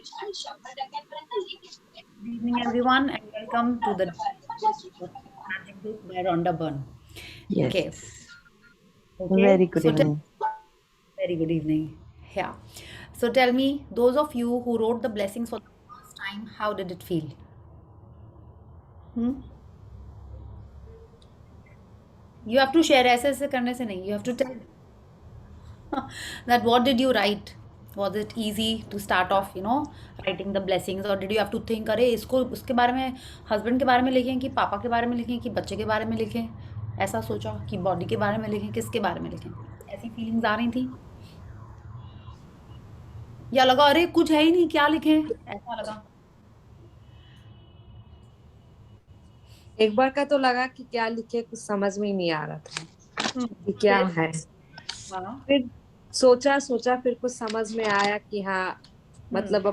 Good evening, everyone, and welcome to the Magic Book by Rhonda Byrne. Okay, Yes. okay. Very good evening. Very good evening. Yeah. So tell me, those of you who wrote the blessings for the first time, how did it feel? Hmm? You have to share. ऐसे करने से नहीं. You have to tell that what did you write? Was it easy to start off, writing the blessings, or did you have to think, अरे इसको उसके बारे में, husband के बारे में लिखें कि पापा के बारे में लिखें कि बच्चे के बारे में लिखें? ऐसा सोचा कि बॉडी के बारे में लिखें, किसके बारे में लिखें? ऐसी फीलिंग्स आ रही थी, या लगा अरे कुछ है ही नहीं, क्या लिखें, ऐसा लगा? एक बार का तो लगा कि क्या लिखे, कुछ समझ में ही नहीं आ रहा था कि क्या फिर है। हाँ। फिर सोचा सोचा, फिर कुछ समझ में आया कि हाँ, हम्म। मतलब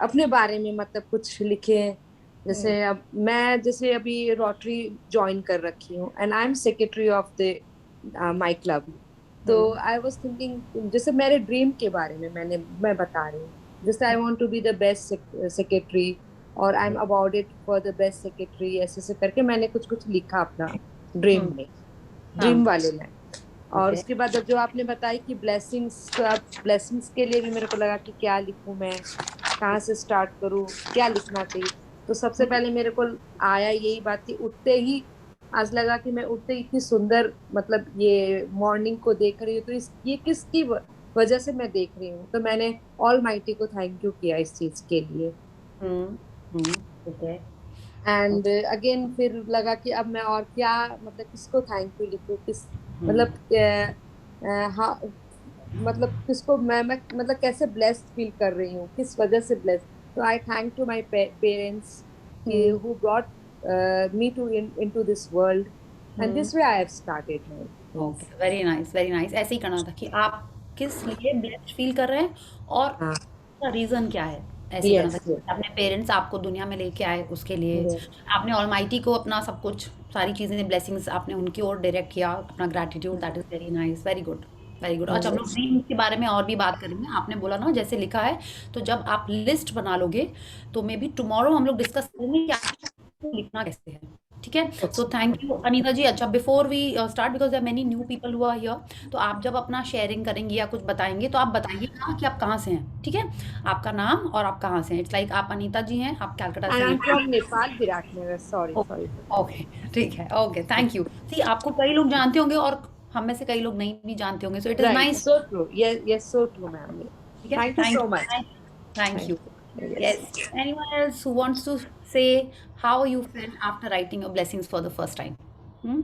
अपने बारे में मतलब कुछ लिखे। हम्म। जैसे अभी रोटरी ज्वाइन कर रखी हूँ, and I am secretary of the my club. तो हम्म। आई वाज थिंकिंग, जैसे मेरे ड्रीम के बारे में मैं बता रही हूँ। जैसे I want to be the best secretary, और I am about it for the best secretary, ऐसे ऐसे करके मैंने कुछ कुछ लिखा अपना ड्रीम हम्म। में, ड्रीम हाँ। वाले में। और ओके। उसके बाद अब जो आपने बताई कि ब्लेसिंग्स, तो अब ब्लेसिंग्स के लिए भी मेरे को लगा कि क्या लिखूं मैं, कहाँ से स्टार्ट करूं, क्या लिखना चाहिए। तो सबसे पहले मेरे को आया यही बात कि उठते ही, आज लगा कि मैं उठते ही इतनी सुंदर, मतलब ये मॉर्निंग को देख रही हूँ, तो ये किसकी वजह से मैं देख रही हूँ। तो मैंने ऑल माइटी को थैंक यू किया इस चीज के लिए। हम्म। हम्म। ओके। एंड अगेन फिर लगा कि अब मैं और क्या, मतलब किसको थैंक यू लिखूं, हम्म। मतलब हाँ, मतलब किसको मैं मतलब कैसे ब्लेस्ड फील कर रही हूँ, किस वजह से ब्लेस्ड। तो I thank to my parents कि hmm. Who brought me to into this world, and hmm. This way I have started my things. Okay, very nice, very nice. ऐसे ही करना था कि आप किस लिए ब्लेस्ड फील कर रहे हैं, और हाँ। उसका रीजन क्या है। ऐसे ही करना था यस, कि अपने पेरेंट्स आपको दुनिया में लेके आए, उसके लिए यस। आपने ऑलमाइटी को अपना सब कुछ, सारी चीजें, ब्लेसिंग्स आपने उनकी ओर डायरेक्ट किया, अपना gratitude. That is very nice, very good, very good. अच्छा, हम लोग ड्रीम के बारे में और भी बात करेंगे। आपने बोला ना जैसे लिखा है, तो जब आप लिस्ट बना लोगे तो मे बी टुमारो हम लोग डिस्कस करेंगे कि आपको लिखना कैसे है। ठीक है। So thank you Anita ji. अच्छा, before we start, because there many new people हुआ हियर, तो आप जब अपना शेयरिंग करेंगे या कुछ बताएंगे तो आप बताइएगा कि आप कहाँ से हैं। ठीक है, आपका नाम और आप कहाँ से हैं। इट्स लाइक आप अनीता जी हैं, आप कैलकाटा से and I am Nepal. From Nepal, Viratnagar. Sorry sorry for okay, ठीक है, ओके, थैंक यू। सी, आपको कई लोग जानते होंगे और हम में से कई लोग नहीं भी जानते होंगे, so it is right. Nice. So true. Yes, yes, so true ma'am. ठीक है, thank you thank so you, much. Thank you. Thank you. Yes. Yes. Anyone else who wants to say how you felt after writing your blessings for the first time? Hmm?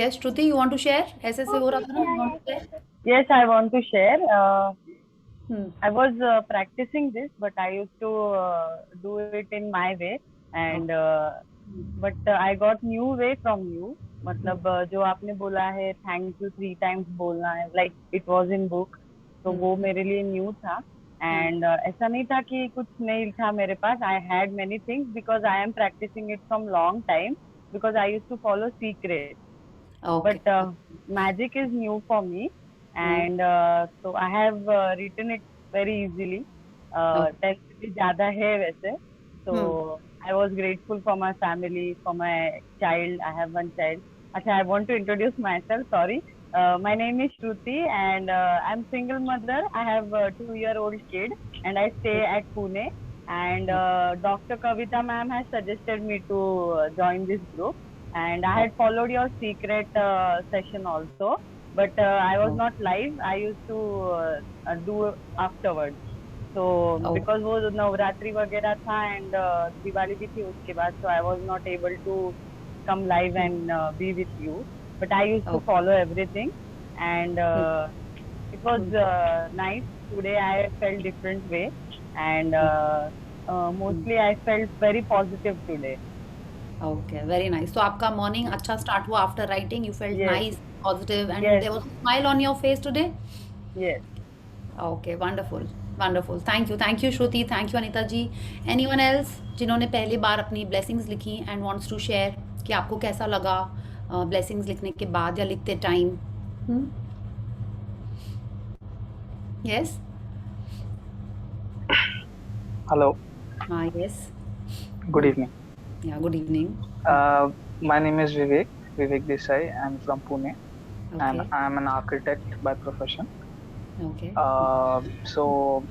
Yes, Shruti, you want to share? ऐसे से हो रहा था ना, you want to share? Yes, I want to share. Hmm. I was practicing this, but I used to do it in my way, and Okay. but I got new way from you. Hmm. मतलब जो आपने बोला है thank you 3 times बोलना है, like it was in book, तो Hmm. वो मेरे लिए न्यू था। हाँ. एंड ऐसा नहीं था कि कुछ नहीं था मेरे पास। I had many things because I am practising it from long time, because I use to follow secret, Okay. but magic is new for me. Hmm. And so I have written it very easily. Okay. 10 से भी ज्यादा है वैसे। So Hmm. I was grateful for my family, for my child. I have one child. अच्छा, I want to introduce myself. Sorry. My name is Shruti, and I'm single mother. I have a 2-year-old kid, and I stay at Pune. And Dr. Kavita ma'am has suggested me to join this group, and I Oh. had followed your secret session also, but I was Oh. not live. I used to do afterwards. So Oh. because वो नवरात्रि वगैरह था, and Diwali भी थी उसके बाद, so I was not able to come live Hmm. and be with you. But I used to Oh. follow everything, and Hmm. it was Hmm. nice. Today I felt different way, and Hmm. Hmm. mostly I felt very positive today. Okay, very nice. So आपका morning अच्छा start हुआ after writing. You felt Yes, nice, positive, and yes, there was a smile on your face today. yes. Okay, wonderful, wonderful. Thank you, Shruti. Thank you, Anita ji. Anyone else जिन्होंने पहली बार अपनी blessings लिखी and wants to share कि आपको कैसा लगा blessings लिखने के बाद या लिखते time? Yes. Hello, Yes. good evening. Yeah, good evening. My name is Vivek Desai. I'm from Pune, and Okay. I'm an architect by profession. Okay. So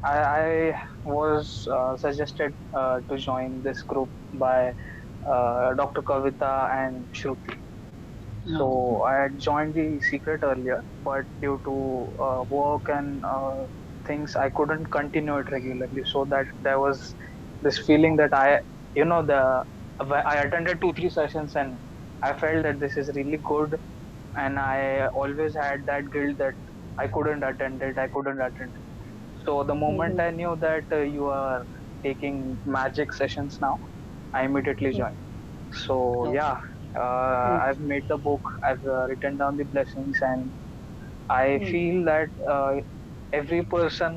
I was suggested to join this group by Dr. Kavita and Shruti. No. So I had joined the secret earlier, but due to work and things, I couldn't continue it regularly. So that there was this feeling that I attended 2 3 sessions and I felt that this is really good, and I always had that guilt that I couldn't attend it. I couldn't attend it. So the moment Mhm. I knew that you are taking magic sessions now, I immediately joined. So Oh. yeah, Mm. I've made the book. I've written down the blessings, and I Mm. feel that every person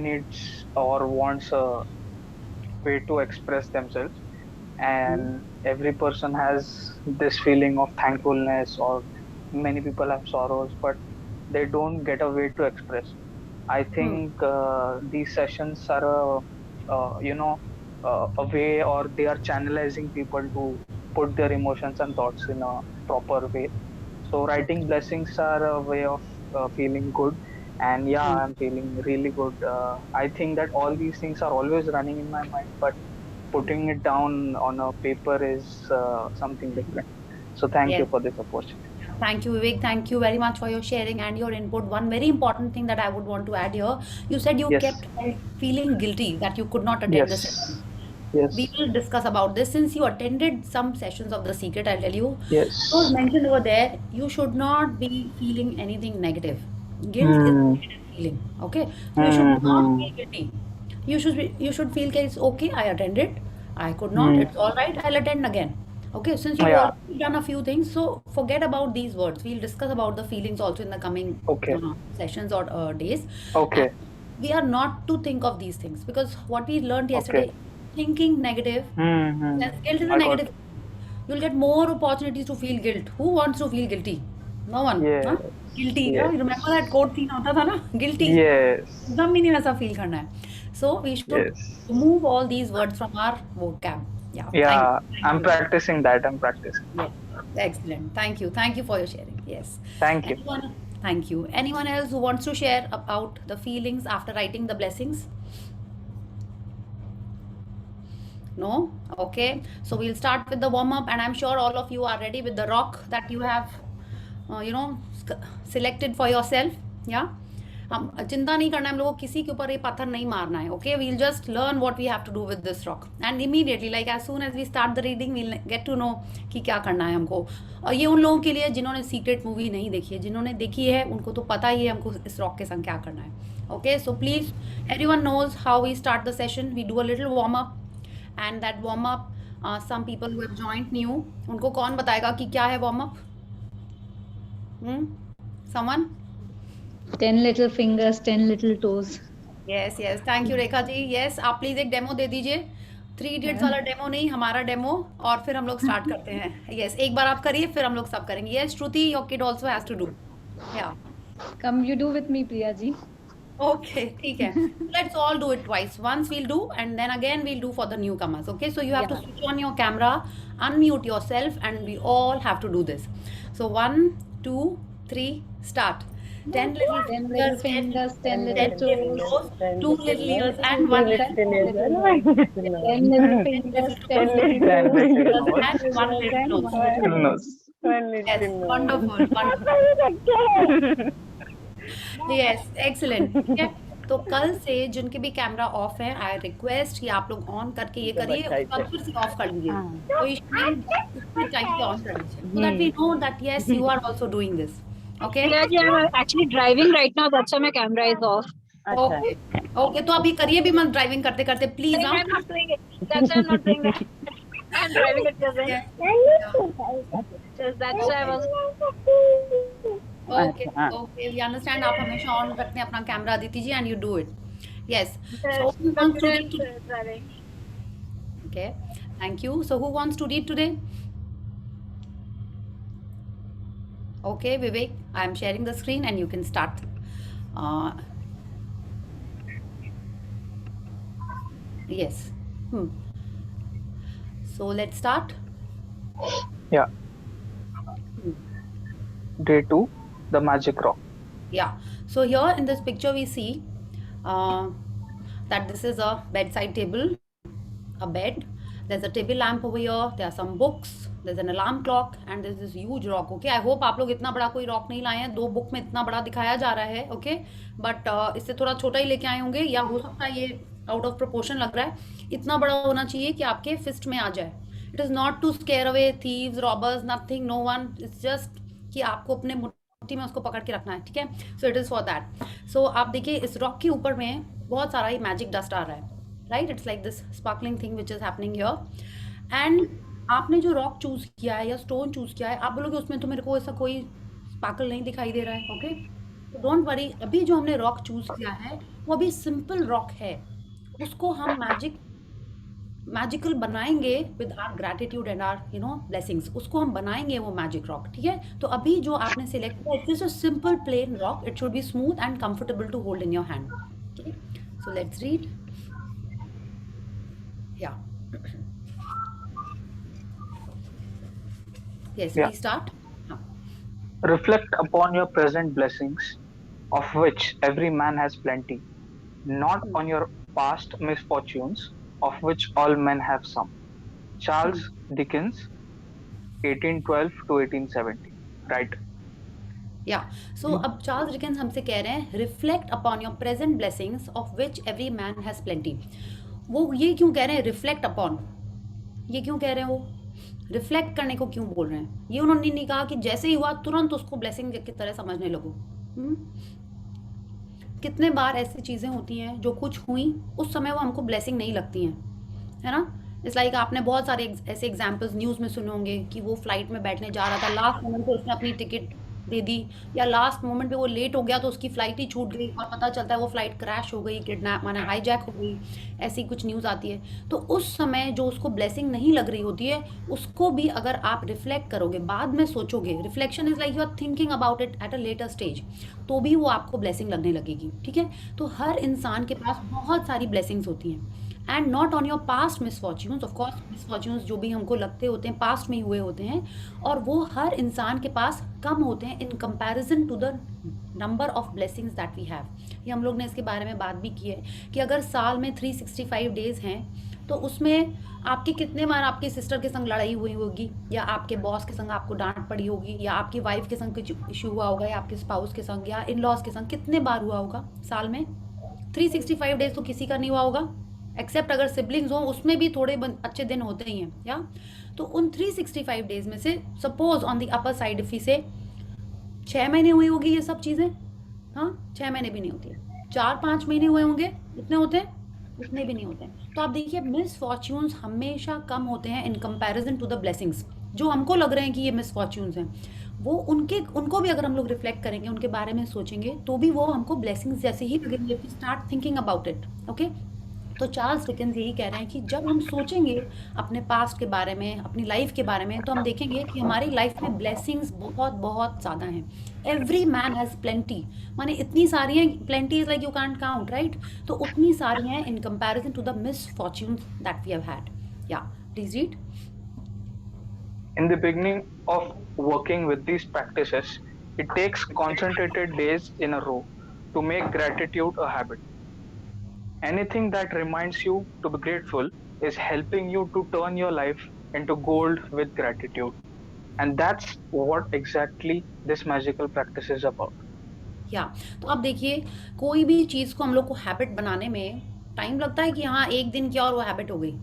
needs or wants a way to express themselves, Mm. and every person has this feeling of thankfulness, or many people have sorrows, but they don't get a way to express. I Mm. think these sessions are a way, or they are channelizing people to put their emotions and thoughts in a proper way. So writing blessings are a way of feeling good, and yeah, Mm. I'm feeling really good. I think that all these things are always running in my mind, but putting it down on a paper is something different. So thank you Yes. for this opportunity. Thank you, Vivek. Thank you very much for your sharing and your input. One very important thing that I would want to add here, you said you Yes, kept feeling guilty that you could not attend the yes, session. We yes, will discuss about this since you attended some sessions of The Secret. I'll tell you. It was yes. mentioned over there, you should not be feeling anything negative. Guilt is a Hmm. negative feeling. Okay, so you should not Hmm. feel guilty. You should feel that it's okay. I attended. I could not. Hmm. It's all right. I'll attend again. Okay, since you've Yeah. already done a few things, so forget about these words. We'll discuss about the feelings also in the coming Okay. sessions or days. And Okay. we are not to think of these things because what we learned Okay. yesterday, thinking negative, Hmm. Hmm. yes, guilt is a I got negative. it. You'll get more opportunities to feel guilt. Who wants to feel guilty? No one. Huh? Yes. Guilty. Yeah? Yes. You remember that quote scene होता था ना? Guilty. Yes. एकदम ही नहीं वैसा feel करना है. So we should Yes. remove all these words from our vocab. Yeah. Thank Yeah. you. Thank I'm you. practicing that. I'm practicing. Yes. Excellent. Thank you. Thank you for your sharing. Yes. Thank you. Anyone? Thank you. Anyone else who wants to share about the feelings after writing the blessings? No? Okay. So we'll start with the warm up, and I'm sure all of you are ready with the rock that you have, selected for yourself. Yeah. हम चिंता नहीं करना है, हम लोगों को किसी के ऊपर ये पत्थर नहीं मारना है. Okay, we'll just learn what we have to do with this rock and immediately like as soon as we start the reading we'll get to know कि क्या करना है हमको. और ये उन लोगों के लिए जिन्होंने सीक्रेट मूवी नहीं देखी है, जिन्होंने देखी है उनको तो पता ही है हमको इस रॉक के संग क्या करना है. Okay, so please everyone knows how we start the session. We do a little warm up and that warm up some people who have joined new, उनको कौन बताएगा कि क्या है warm up? Someone? 10 little fingers, 10 little toes. Yes yes, thank you Rekha ji. Yes, आप please एक demo दे दीजिए. 3 इडियट्स वाला डेमो नहीं, हमारा डेमो, और फिर हम लोग स्टार्ट करते हैं. यस, एक बार आप करिए फिर हम लोग सब करेंगे. Yes Shruti, your kid also has to do. Yeah Come, you do with me, Priya ji. Okay, ठीक है. Let's all do it twice. Once we'll do and then again we'll do for the newcomers. Okay, so you have to switch on your camera, unmute yourself and we all have to do this. So 1 2 3 start. 10 little 10 little fingers, fingers, 10 little 10 little toes. toes, 2 little ears and 1 Two little little nose. ears. 10 little fingers, 10 little Ten toes. little And nose. one little nose. Little nose. Yes, wonderful, wonderful. Yes, excellent. ठीक है, तो कल से जिनके भी camera off है, I request कि आप लोग ऑन करके ये करिए, उसके बाद फिर से ऑफ कर लीजिए. तो इस टाइम पे ऑन कर लीजिए, so that we know that yes, you are also doing this. Okay? Yeah, I'm actually driving right now. That's why my camera is off. Okay. Okay, तो अभी करिए भी मत ड्राइविंग करते करते please. I'm not doing it. That's why I'm not doing that. I'm driving at present. So that's why I was. Okay okay, we understand. आप हमेशा on रखते हैं अपना कैमरा, Aditi ji, and you do it. Yes, so who wants to read today? Driving. Okay, thank you. So who wants to read today? Okay, Vivek, I am sharing the screen and you can start. Yes. Hmm. So let's start. Yeah. Day 2, the magic rock. Yeah. So here in this picture we see uh, that this is a bedside table, a bed. There's a table lamp over here. There are some books. There's an alarm clock and there's this huge rock. Okay, I hope आप लोग इतना बड़ा कोई rock नहीं लाए हैं. 2 book में इतना बड़ा दिखाया जा रहा है. Okay, बट इससे थोड़ा छोटा ही लेके आए होंगे या हो सकता है ये आउट ऑफ प्रोपोर्शन लग रहा है. इतना बड़ा होना चाहिए कि आपके फिस्ट में आ जाए. It is not to scare away thieves, robbers, nothing, no one. It's just कि आपको अपने मुट्ठी में उसको पकड़ के रखना है. ठीक है, so it is for that. So आप देखिए इस रॉक के ऊपर में बहुत सारा ही मैजिक डस्ट आ रहा है. Right, it's like this sparkling thing which is happening here. And आपने जो रॉक चूज़ किया है या स्टोन चूज़ किया है, आप बोलोगे उसमें तो मेरे को ऐसा कोई स्पार्कल नहीं दिखाई दे रहा है. ओके, तो डोंट वरी. अभी जो हमने रॉक चूज़ किया है वो अभी सिंपल रॉक है. उसको हम मैजिकल बनाएंगे with our gratitude and our blessings. उसको हम बनाएंगे वो मैजिक रॉक. ठीक है, तो अभी जो आपने सिलेक्ट किया it's a simple plain rock. It should be smooth and comfortable to hold in your hand. Okay, so let's read. Yeah yes, Yeah. please start. हाँ. Reflect upon your present blessings, of which every man has plenty, not on your past misfortunes, of which all men have some. Charles Dickens, 1812 to 1870. Right? या सो अब Charles Dickens हमसे कह रहे हैं reflect upon your present blessings of which every man has plenty. वो ये क्यों कह रहे हैं रिफ्लेक्ट अपॉन? ये क्यों कह रहे हैं? वो रिफ्लेक्ट करने को क्यों बोल रहे हैं? ये उन्होंने नहीं कहा कि जैसे ही हुआ तुरंत उसको ब्लेसिंग की तरह समझने लगो. कितने बार ऐसी चीज़ें होती हैं जो कुछ हुई उस समय वो हमको ब्लेसिंग नहीं लगती हैं, है ना. इट्स लाइक आपने बहुत सारे ऐसे एग्जाम्पल्स न्यूज़ में सुने होंगे कि वो फ्लाइट में बैठने जा रहा था, लास्ट मोमेंट पे उसने अपनी टिकट दे दी, या लास्ट मोमेंट पे वो लेट हो गया तो उसकी फ़्लाइट ही छूट गई और पता चलता है वो फ़्लाइट क्रैश हो गई, किडनैप माने हाईजैक हो गई. ऐसी कुछ न्यूज़ आती है. तो उस समय जो उसको ब्लेसिंग नहीं लग रही होती है उसको भी अगर आप रिफ्लेक्ट करोगे, बाद में सोचोगे, reflection is like you are thinking about it at a later stage, तो भी वो आपको ब्लेसिंग लगने लगेगी. ठीक है, तो हर इंसान के पास बहुत सारी ब्लेसिंग्स होती हैं and not on your past misfortunes. Of course misfortunes जो भी हमको लगते होते हैं पास्ट में ही हुए होते हैं और वो हर इंसान के पास कम होते हैं in comparison to the number of blessings that we have. ये हम लोग ने इसके बारे में बात भी की है कि अगर साल में 365 डेज हैं तो उसमें आपके कितने बार आपके सिस्टर के संग लड़ाई हुई होगी, या आपके बॉस के संग आपको डांट पड़ी होगी, या आपकी वाइफ के संग कुछ इशू हुआ होगा, या आपके स्पाउस के संग या इन लॉज के संग कितने बार हुआ होगा साल में. 365 डेज तो किसी का नहीं हुआ होगा एक्सेप्ट अगर सिबलिंग्स हो, उसमें भी थोड़े अच्छे दिन होते ही हैं. या तो उन 365 डेज में से suppose on the upper side if से 6 महीने हुई होगी ये सब चीज़ें. हाँ, 6 महीने भी नहीं होती है. 4-5 महीने हुए होंगे, इतने होते हैं? उतने भी नहीं होते हैं. तो आप देखिए मिसफॉर्च्यून्स हमेशा कम होते हैं in comparison to the blessings. जो हमको लग रहे हैं कि ये मिसफॉर्च्यून्स हैं वो उनको भी अगर हम लोग रिफ्लेक्ट करेंगे, उनके बारे में सोचेंगे तो भी वो हमको ब्लेसिंग्स जैसे ही लगेंगे. Start thinking about it. Okay, तो चार्ल्स डिकेंस यही कह रहे हैं कि जब हम सोचेंगे अपने पास्ट के बारे में, अपनी लाइफ के बारे में, तो हम देखेंगे कि हमारी लाइफ में ब्लेसिंग्स बहुत बहुत ज़्यादा हैं. एवरी मैन हैज़ प्लेंटी, माने इतनी सारी हैं. Plenty is like you can't count, right. तो उतनी सारी हैं in comparison to the misfortunes that we have had. या please read. In the beginning of working with these practices, it takes concentrated days in a row to make gratitude a habit. Anything that reminds you to be grateful is helping you to turn your life into gold with gratitude. And that's what exactly this magical practice is about. या तो अब देखिए कोई भी चीज़ को हम लोग को हैबिट बनाने में टाइम लगता है कि हाँ एक दिन किया और वो हैबिट हो गई.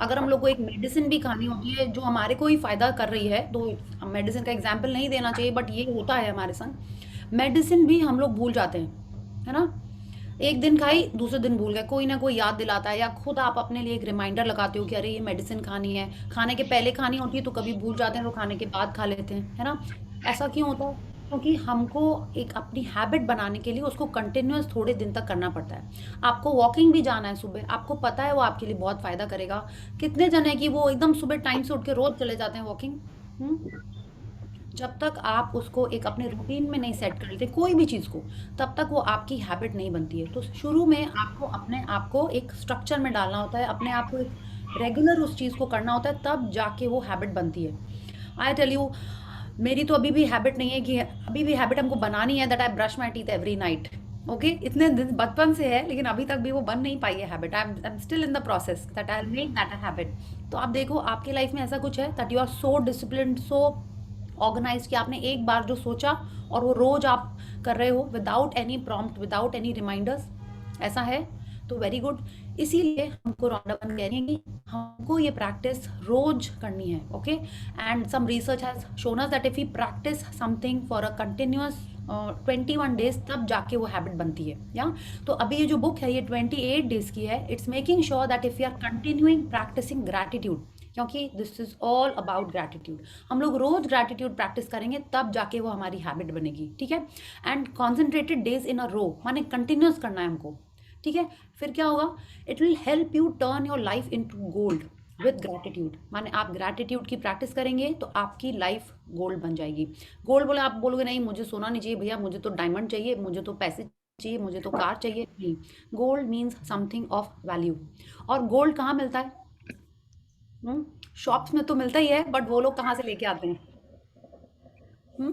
अगर हम लोग को एक मेडिसिन भी खानी होती है जो हमारे को ही फ़ायदा कर रही है, तो मेडिसिन का एग्जाम्पल नहीं देना चाहिए बट ये होता है हमारे संग. मेडिसिन भी हम लोग भूल जाते हैं, है ना. एक दिन खाई, दूसरे दिन भूल गए. कोई ना कोई याद दिलाता है, या खुद आप अपने लिए एक रिमाइंडर लगाते हो कि अरे ये मेडिसिन खानी है. खाने के पहले खानी होती है तो कभी भूल जाते हैं, तो खाने के बाद खा लेते हैं, है ना. ऐसा क्यों होता है? क्योंकि हमको एक अपनी हैबिट बनाने के लिए उसको कंटिन्यूअस थोड़े दिन तक करना पड़ता है. आपको वॉकिंग भी जाना है सुबह, आपको पता है वो आपके लिए बहुत फ़ायदा करेगा. कितने जन है कि वो एकदम सुबह टाइम से उठ के रोज़ चले जाते हैं वॉकिंग. जब तक आप उसको एक अपने रूटीन में नहीं सेट कर लेते कोई भी चीज़ को, तब तक वो आपकी हैबिट नहीं बनती है। तो शुरू में आपको अपने आप को एक स्ट्रक्चर में डालना होता है, अपने आप को एक रेगुलर उस चीज़ को करना होता है, तब जाके वो हैबिट बनती है। आई टेल यू, मेरी तो अभी भी हैबिट नहीं है कि अभी भी हैबिट हमको बनानी है that I brush my teeth every night. Okay, इतने दिन बचपन से है, लेकिन अभी तक भी वो बन नहीं पाई है habit. I am still in the process that I make that a habit. तो आप देखो आपकी लाइफ में ऐसा कुछ है that you are so discipline, so organise कि आपने एक बार जो सोचा और वो रोज आप कर रहे हो without any prompt, without any reminders, ऐसा है तो वेरी गुड। इसीलिए हमको रॉन्डा बन कह रही है कि हमको ये प्रैक्टिस रोज करनी है। Okay, and some research has shown us that if you practice something for a continuous 21 days, तब जाके वो हैबिट बनती है। या तो अभी ये जो बुक है ये 28 डेज की है। It's making sure that if you are continuing practising gratitude, क्योंकि this is all about gratitude. हम लोग रोज ग्रैटिट्यूड प्रैक्टिस करेंगे तब जाके वो हमारी हैबिट बनेगी। ठीक है, एंड कॉन्सेंट्रेटेड डेज इन अ रो, माने कंटिन्यूस करना है हमको। ठीक है, फिर क्या होगा, it will help you turn your life into gold with gratitude. माने आप ग्रैटिट्यूड की प्रैक्टिस करेंगे तो आपकी लाइफ गोल्ड बन जाएगी। गोल्ड बोले आप बोलोगे नहीं मुझे सोना नहीं चाहिए भैया, मुझे तो डायमंड चाहिए, मुझे तो पैसे चाहिए, मुझे तो कार चाहिए, नहीं। Gold means something of value. और गोल्ड कहाँ मिलता है? शॉप्स में तो मिलता ही है, बट वो लोग कहाँ से लेके आते हैं? हम्म?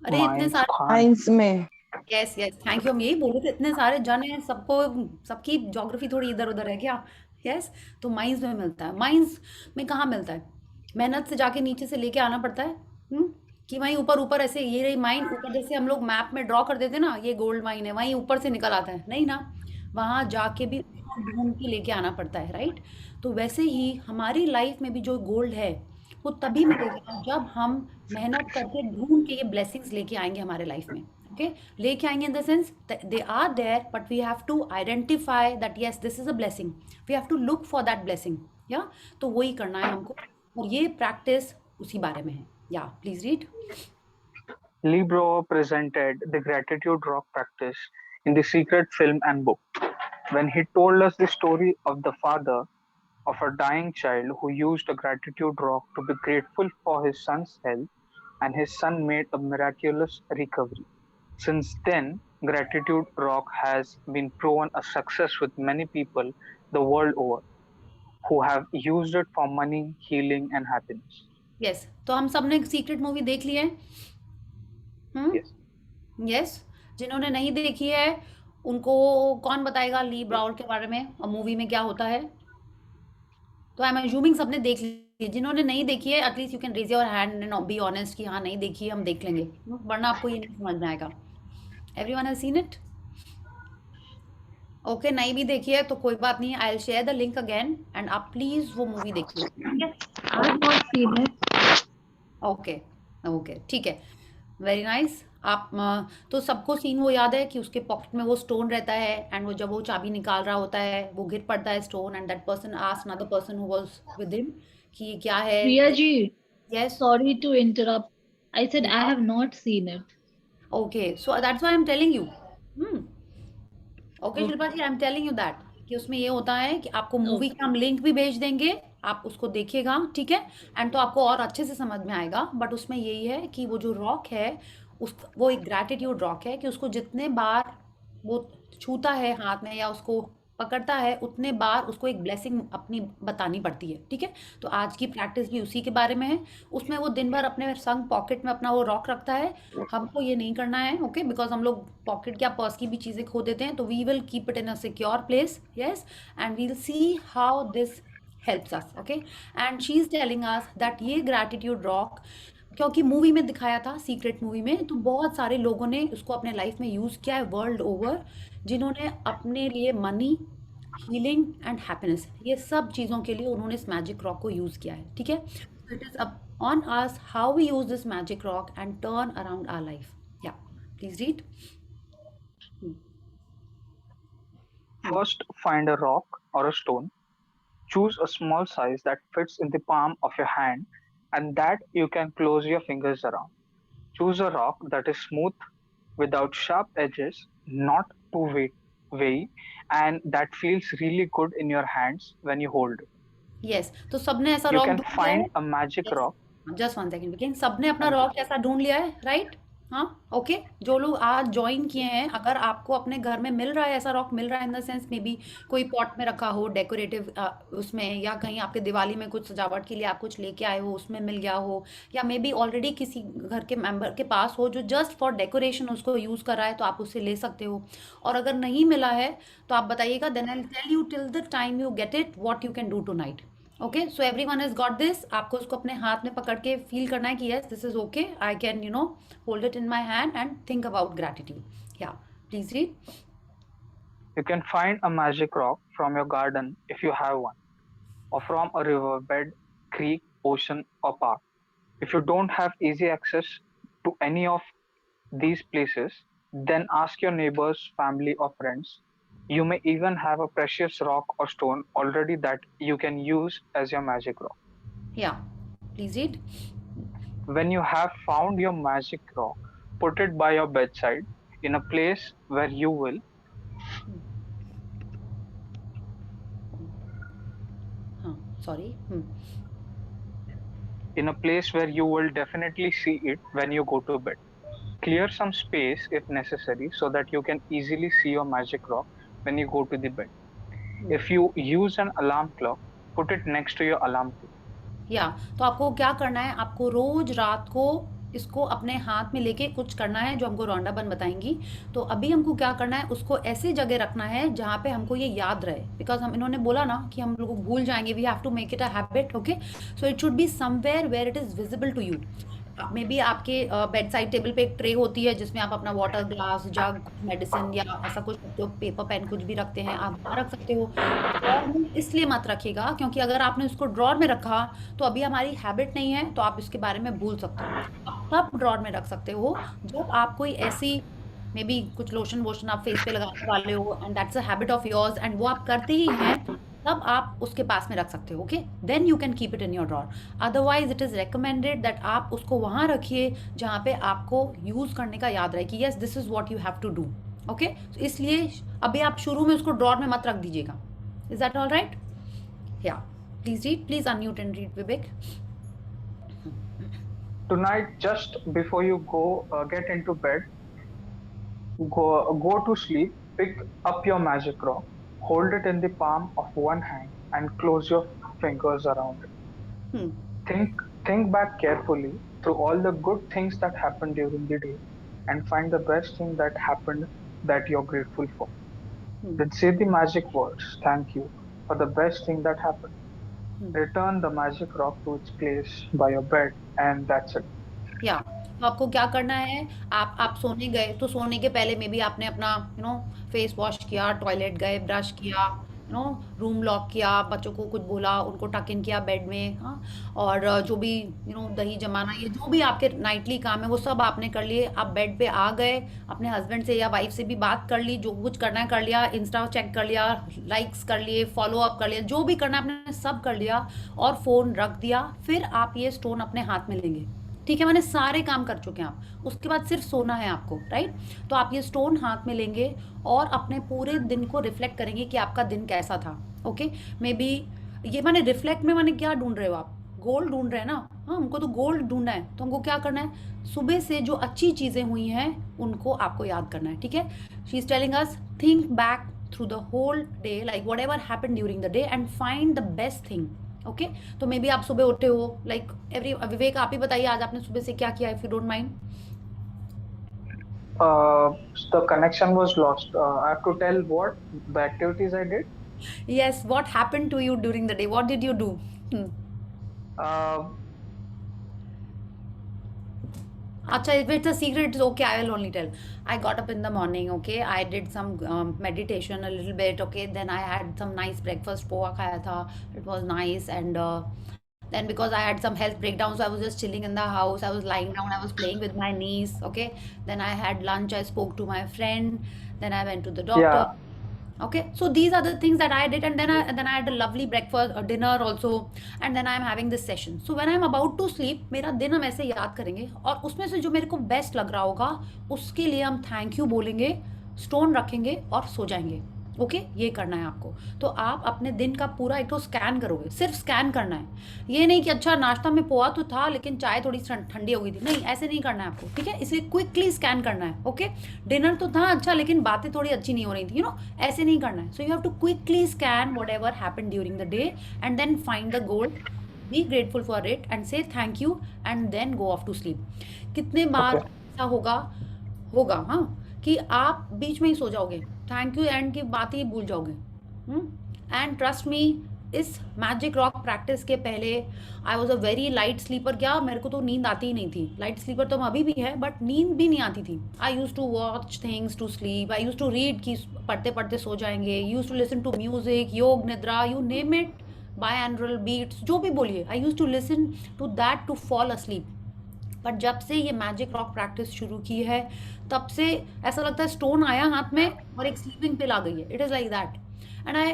अरे इतने माइंस सारे, खान। साइंस में। Yes yes, thank you. हम यही बोले थे, इतने सारे जन हैं, सबको सबकी ज्योग्राफी थोड़ी इधर उधर है क्या? यस, तो माइंस में मिलता है। माइंस में कहाँ मिलता है? मेहनत से जाके नीचे से लेके आना पड़ता है। कि वहीं ऊपर ऊपर ऐसे ये रही माइन, ऊपर जैसे हम लोग मैप में ड्रॉ कर देते हैं ना, ये गोल्ड माइन है, वहीं ऊपर से निकल आता है, नहीं ना। वहाँ जाके भी उसको ढूंढ के लेके आना पड़ता है, राइट? तो वैसे ही हमारी लाइफ में भी जो गोल्ड है वो तभी मिलेगा जब हम मेहनत करके ढूंढ के ये ब्लेसिंग्स लेके आएंगे हमारे लाइफ में। ओके, लेके आएंगे in the sense they are there, but we have to identify that yes this is a blessing, we have to look for that blessing. या तो वही करना है हमको, और ये प्रैक्टिस उसी बारे में है। या please read. Lee Brower presented the gratitude rock practice in the secret film and book. When he told us the story of the father of a dying child who used a gratitude rock to be grateful for his son's health, and his son made a miraculous recovery. Since then, gratitude rock has been proven a success with many people the world over who have used it for money, healing, and happiness. Yes, तो हम सब ने secret movie देख ली है। Yes. Yes, जिन्होंने नहीं देखी है उनको कौन बताएगा ली ब्राउल के बारे में और मूवी में क्या होता है? तो आई एम अज्यूमिंग सबने देख ली। जिन्होंने नहीं देखी है at least you can raise your hand and be honest कि हाँ नहीं देखी है, हम देख लेंगे, वरना आपको ये नहीं समझ में आएगा। Everyone has seen it? Okay, नहीं भी देखी है तो कोई बात नहीं, I will share the link again and आप प्लीज वो मूवी देखिए। ठीक है, I have not seen it. Okay okay, ठीक है, वेरी नाइस। आप तो सबको सीन वो याद है कि उसके पॉकेट में वो स्टोन रहता है एंड वो जब वो चाबी निकाल रहा होता है वो गिर पड़ता है stone, and that person asked another person who was with him कि ये क्या है? Priya ji, yes, sorry to interrupt. I said I have not seen it. Okay, so that's why I am telling you. Okay Shilpa ji, I am telling you that कि उसमें ये होता है कि आपको मूवी का हम लिंक भी भेज देंगे, आप उसको देखिएगा। ठीक है, एंड तो आपको और अच्छे से समझ में आएगा। बट उसमें यही है कि वो जो रॉक है वो एक ग्रैटिट्यूड रॉक है कि उसको जितने बार वो छूता है हाथ में या उसको पकड़ता है उतने बार उसको एक ब्लेसिंग अपनी बतानी पड़ती है। ठीक है, तो आज की प्रैक्टिस भी उसी के बारे में है। उसमें वो दिन भर अपने संग पॉकेट में अपना वो रॉक रखता है, हमको ये नहीं करना है। ओके, बिकॉज हम लोग पॉकेट या पर्स की भी चीज़ें खो देते हैं, तो we will keep it in a secure place. Yes, and we will see how this helps us. Okay, and she is telling us that ये ग्रैटिट्यूड रॉक, क्योंकि मूवी में दिखाया था सीक्रेट मूवी में, तो बहुत सारे लोगों ने उसको अपने लाइफ में यूज़ किया है वर्ल्ड ओवर, जिन्होंने अपने लिए मनी, हीलिंग एंड हैप्पीनेस, ये सब चीज़ों के लिए उन्होंने इस मैजिक रॉक को यूज़ किया है। ठीक है, it is up on us how we use this magic rock and turn around our life. Yeah please read. First, find a rock or a stone. Choose a small size that fits in the palm of your hand and that you can close your fingers around. Choose a rock that is smooth, without sharp edges, not too weighty, and that feels really good in your hands when you hold it. Yes, तो सबने ऐसा You rock can ढूंढा है। find a magic Yes. rock. Just 1 second लेकिन सबने अपना rock ऐसा ढूँढ लिया है, राइट? हाँ, ओके। जो लोग आज जॉइन किए हैं, अगर आपको अपने घर में मिल रहा है ऐसा रॉक मिल रहा है इन द सेंस मे बी कोई पॉट में रखा हो डेकोरेटिव उसमें, या कहीं आपके दिवाली में कुछ सजावट के लिए आप कुछ लेके आए हो उसमें मिल गया हो, या मे बी ऑलरेडी किसी घर के मेंबर के पास हो जो जस्ट फॉर डेकोरेशन उसको यूज़ कर रहा है, तो आप उससे ले सकते हो। और अगर नहीं मिला है तो आप बताइएगा, then I will tell you till the time you get it what you can do tonight. Okay, so everyone has got this. आपको उसको अपने हाथ में पकड़ के फील करना है कि yes this is okay, I can hold it in my hand and think about gratitude. Yeah, please read. You can find a magic rock from your garden if you have one, or from a riverbed, creek, ocean, or park. If you don't have easy access to any of these places, then ask your neighbors, family, or friends. You may even have a precious rock or stone already that you can use as your magic rock. Yeah, please read. When you have found your magic rock, put it by your bedside in a place where you will Sorry. in a place where you will definitely see it when you go to bed. Clear some space if necessary so that you can easily see your magic rock when you go to the bed. If you use an alarm clock, put it next to your alarm clock. या तो आपको क्या करना है, आपको रोज रात को इसको अपने हाथ में लेके कुछ करना है जो हमको रौंडा बन बताएंगी। तो अभी हमको क्या करना है, उसको ऐसी जगह रखना है जहाँ पे हमको ये याद रहे, बिकॉज हम इन्होंने बोला ना कि हम लोग भूल जाएंगे, we have to make it a habit. Okay, so it should be somewhere where it is visible to you. Maybe आपके बेड साइड टेबल पे एक ट्रे होती है जिसमें आप अपना वाटर ग्लास, जग, मेडिसिन या ऐसा कुछ रखते हो, पेपर पेन कुछ भी रखते हैं, आप वहाँ रख सकते हो। ड्रॉर में इसलिए मत रखिएगा क्योंकि अगर आपने उसको ड्रॉर में रखा तो अभी हमारी हैबिट नहीं है, तो आप इसके बारे में भूल सकते हो। आप तब ड्रॉर में रख सकते हो जब आप कोई ऐसी मे बी कुछ लोशन वोशन आप फेस पे लगाने वाले हो and that's a habit of yours and वो आप करते ही हैं, तब आप उसके पास में रख सकते हो। Okay, then you can keep it in your drawer. Otherwise it is recommended that आप उसको वहाँ रखिए जहाँ पे आपको यूज़ करने का याद रहे कि yes this is what you have to do. Okay, इसलिए अभी आप शुरू में उसको ड्रॉर में मत रख दीजिएगा। Is that all right? Yeah please read, please unmute and read Vivek. Tonight, just before you get into bed, go to sleep, pick up your magic rock, hold it in the palm of one hand, and close your fingers around it. Hmm. Think back carefully through all the good things that happened during the day, and find the best thing that happened that you're grateful for. Then say the magic words, thank you, for the best thing that happened. Return the magic rock to its place by your bed, and that's it. या तो आपको क्या करना है, आप सोने गए तो सोने के पहले मे बी आपने अपना फेस वॉश किया, टॉयलेट गए, ब्रश किया, रूम लॉक किया, बच्चों को कुछ बोला, उनको टक इन किया बेड में, हाँ, और जो भी दही जमाना, ये जो भी आपके नाइटली काम है वो सब आपने कर लिए। आप बेड पे आ गए, अपने हस्बैंड से या वाइफ से भी बात कर ली, जो कुछ करना है कर लिया, इंस्टा चेक कर लिया, लाइक्स कर लिए, फॉलो अप कर लिया, जो भी करना है आपने सब कर लिया और फ़ोन रख दिया। फिर आप ये स्टोन अपने हाथ में लेंगे, ठीक है, मैंने सारे काम कर चुके हैं आप, उसके बाद सिर्फ सोना है आपको, राइट? तो आप ये स्टोन हाथ में लेंगे और अपने पूरे दिन को रिफ्लेक्ट करेंगे कि आपका दिन कैसा था। ओके, मे बी ये मैंने रिफ्लेक्ट में मैंने क्या ढूंढ रहे हो आप? गोल्ड ढूंढ रहे हैं ना? हाँ, हमको तो गोल्ड ढूंढना है, तो हमको क्या करना है, सुबह से जो अच्छी चीज़ें हुई हैं उनको आपको याद करना है, ठीक है? She is telling us think back through the whole day, like whatever happen during the day and find the best thing. Okay, तो मे बी आप सुबह उठे हो, लाइक विवेक आप ही बताइए आज आपने सुबह से क्या किया, if you don't mind. The connection was lost. I have to tell what the activities I did. Yes, what happened to you during the day? What did you do? Acha, if it's a secret, it's okay. I will only tell. I got up in the morning. Okay, I did some meditation a little bit. Okay, then I had some nice breakfast. Poha khaya tha. It was nice, and then because I had some health breakdown, so I was just chilling in the house. I was lying down. I was playing with my niece. Okay, then I had lunch. I spoke to my friend. Then I went to the doctor. Yeah. Okay, so these are the things that I did, and then I had a lovely breakfast, dinner also, and then I am having this session. So when I am about to sleep, मेरा दिन हम ऐसे याद करेंगे और उसमें से जो मेरे को बेस्ट लग रहा होगा उसके लिए हम थैंक यू बोलेंगे, स्टोन रखेंगे और सो जाएंगे। ओके, ये करना है आपको। तो आप अपने दिन का पूरा एक तो स्कैन करोगे, सिर्फ स्कैन करना है। ये नहीं कि अच्छा नाश्ता में पोहा तो था लेकिन चाय थोड़ी ठंडी हो गई थी, नहीं, ऐसे नहीं करना है आपको, ठीक है। इसलिए क्विकली स्कैन करना है। ओके, डिनर तो था अच्छा लेकिन बातें थोड़ी अच्छी नहीं हो रही थी, ऐसे नहीं करना है। So you have to quickly scan whatever happen during the day and then find the goal, be grateful for it and say thank you and then go off to sleep. कितने बार Okay. ऐसा होगा होगा हाँ, कि आप बीच में ही सो जाओगे, थैंक यू एंड की बात ही भूल जाओगे। एंड ट्रस्ट मी, इस मैजिक रॉक प्रैक्टिस के पहले I was a very light sleeper. क्या, मेरे को तो नींद आती ही नहीं थी। लाइट स्लीपर तो अभी भी है बट नींद भी नहीं आती थी। I use to watch things to sleep, I use to read कि पढ़ते पढ़ते सो जाएंगे, use to listen to music, yoga nidra, you name it, binaural beats, जो भी बोलिए, I use to listen to that to fall asleep. But जब से ये मैजिक रॉक प्रैक्टिस शुरू की है तब से ऐसा लगता है स्टोन आया हाथ में और एक स्लीपिंग पिल आ गई है। It is like that. And I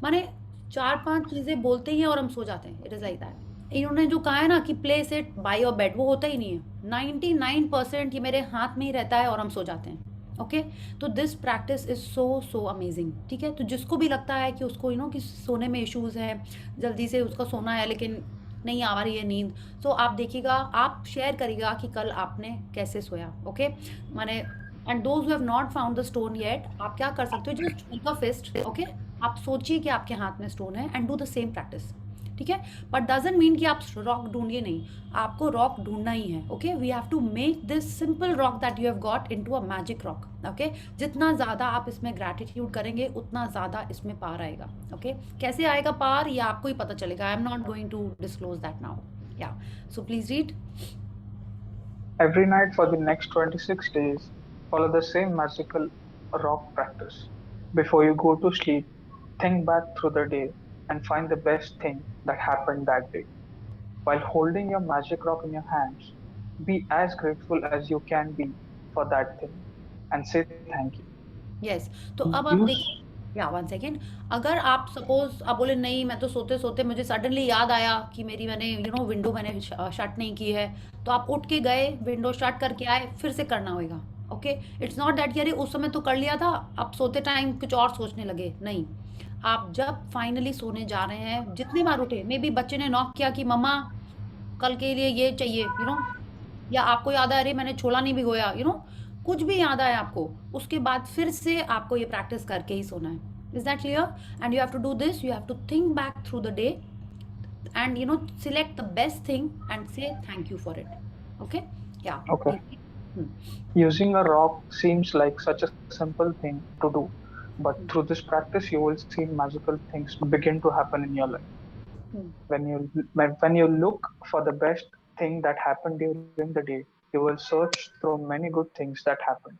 माने 4-5 चीज़ें बोलते ही हैं और हम सो जाते हैं। It is like that. इन्होंने जो कहा है ना कि place it by your bed, वो होता ही नहीं है। 99% ये मेरे हाथ में ही रहता है और हम सो जाते हैं। ओके, तो this practice is so amazing. ठीक है, तो जिसको भी लगता है कि उसको कि सोने में इश्यूज है, जल्दी से उसका सोना है लेकिन नहीं आ रही है नींद, तो आप देखिएगा, आप शेयर करिएगा कि कल आपने कैसे सोया। ओके, माने and those who have not found the stone yet, आप क्या कर सकते हो, just make a fist. Okay, आप सोचिए कि आपके हाथ में स्टोन है and do the same practice. ठीक है, बट डजंट मीन कि आप रॉक ढूंढिए नहीं, आपको रॉक ढूंढना ही है। Okay, we have to make this simple rock that you have got into a magic rock. Okay, जितना ज़्यादा आप इसमें ग्रैटिट्यूड करेंगे उतना ज़्यादा इसमें पार आएगा। ओके, कैसे आएगा पार ये आपको ही पता चलेगा। I am not going to disclose that now. Yeah, so please read. Every night for the next 26 days, follow the same magical rock practice. Before you go to sleep, think back through the day and find the best thing that happened that day. While holding your magic rock in your hands, be as grateful as you can be for that thing and say thank you. Yes, तो अब आप Use देखिए, या 1 second, अगर आप suppose आप बोले नहीं मैं तो सोते सोते मुझे सडनली याद आया कि मैंने विंडो मैंने शट नहीं की है, तो आप उठ के गए, विंडो शट करके आए, फिर से करना होगा। ओके, इट्स नॉट दैट कि अरे उस समय तो कर लिया था, अब सोते टाइम कुछ और सोचने लगे, नहीं। आप जब फाइनली सोने जा रहे हैं, जितनी बार उठे, मे बी बच्चे ने नॉक किया कि मम्मा कल के लिए ये चाहिए, या आपको याद आया अरे मैंने छोला नहीं भिगोया, कुछ भी याद आया आपको, उसके बाद फिर से आपको ये प्रैक्टिस करके ही सोना है। Is that clear? And you have to do this, you have to think back through the day and select the best thing and say thank you for it. Okay, yeah. Okay. Hmm. Using a rock seems like such a simple thing to do, but through this practice, you will see magical things begin to happen in your life. Hmm. When you look for the best thing that happened during the day, you will search through many good things that happened.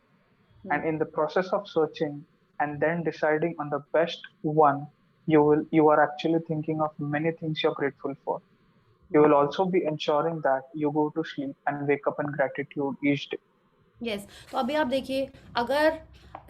And in the process of searching and then deciding on the best one, you are actually thinking of many things you're grateful for. You will also be ensuring that you go to sleep and wake up in gratitude each day. Yes, तो अभी आप देखिए, अगर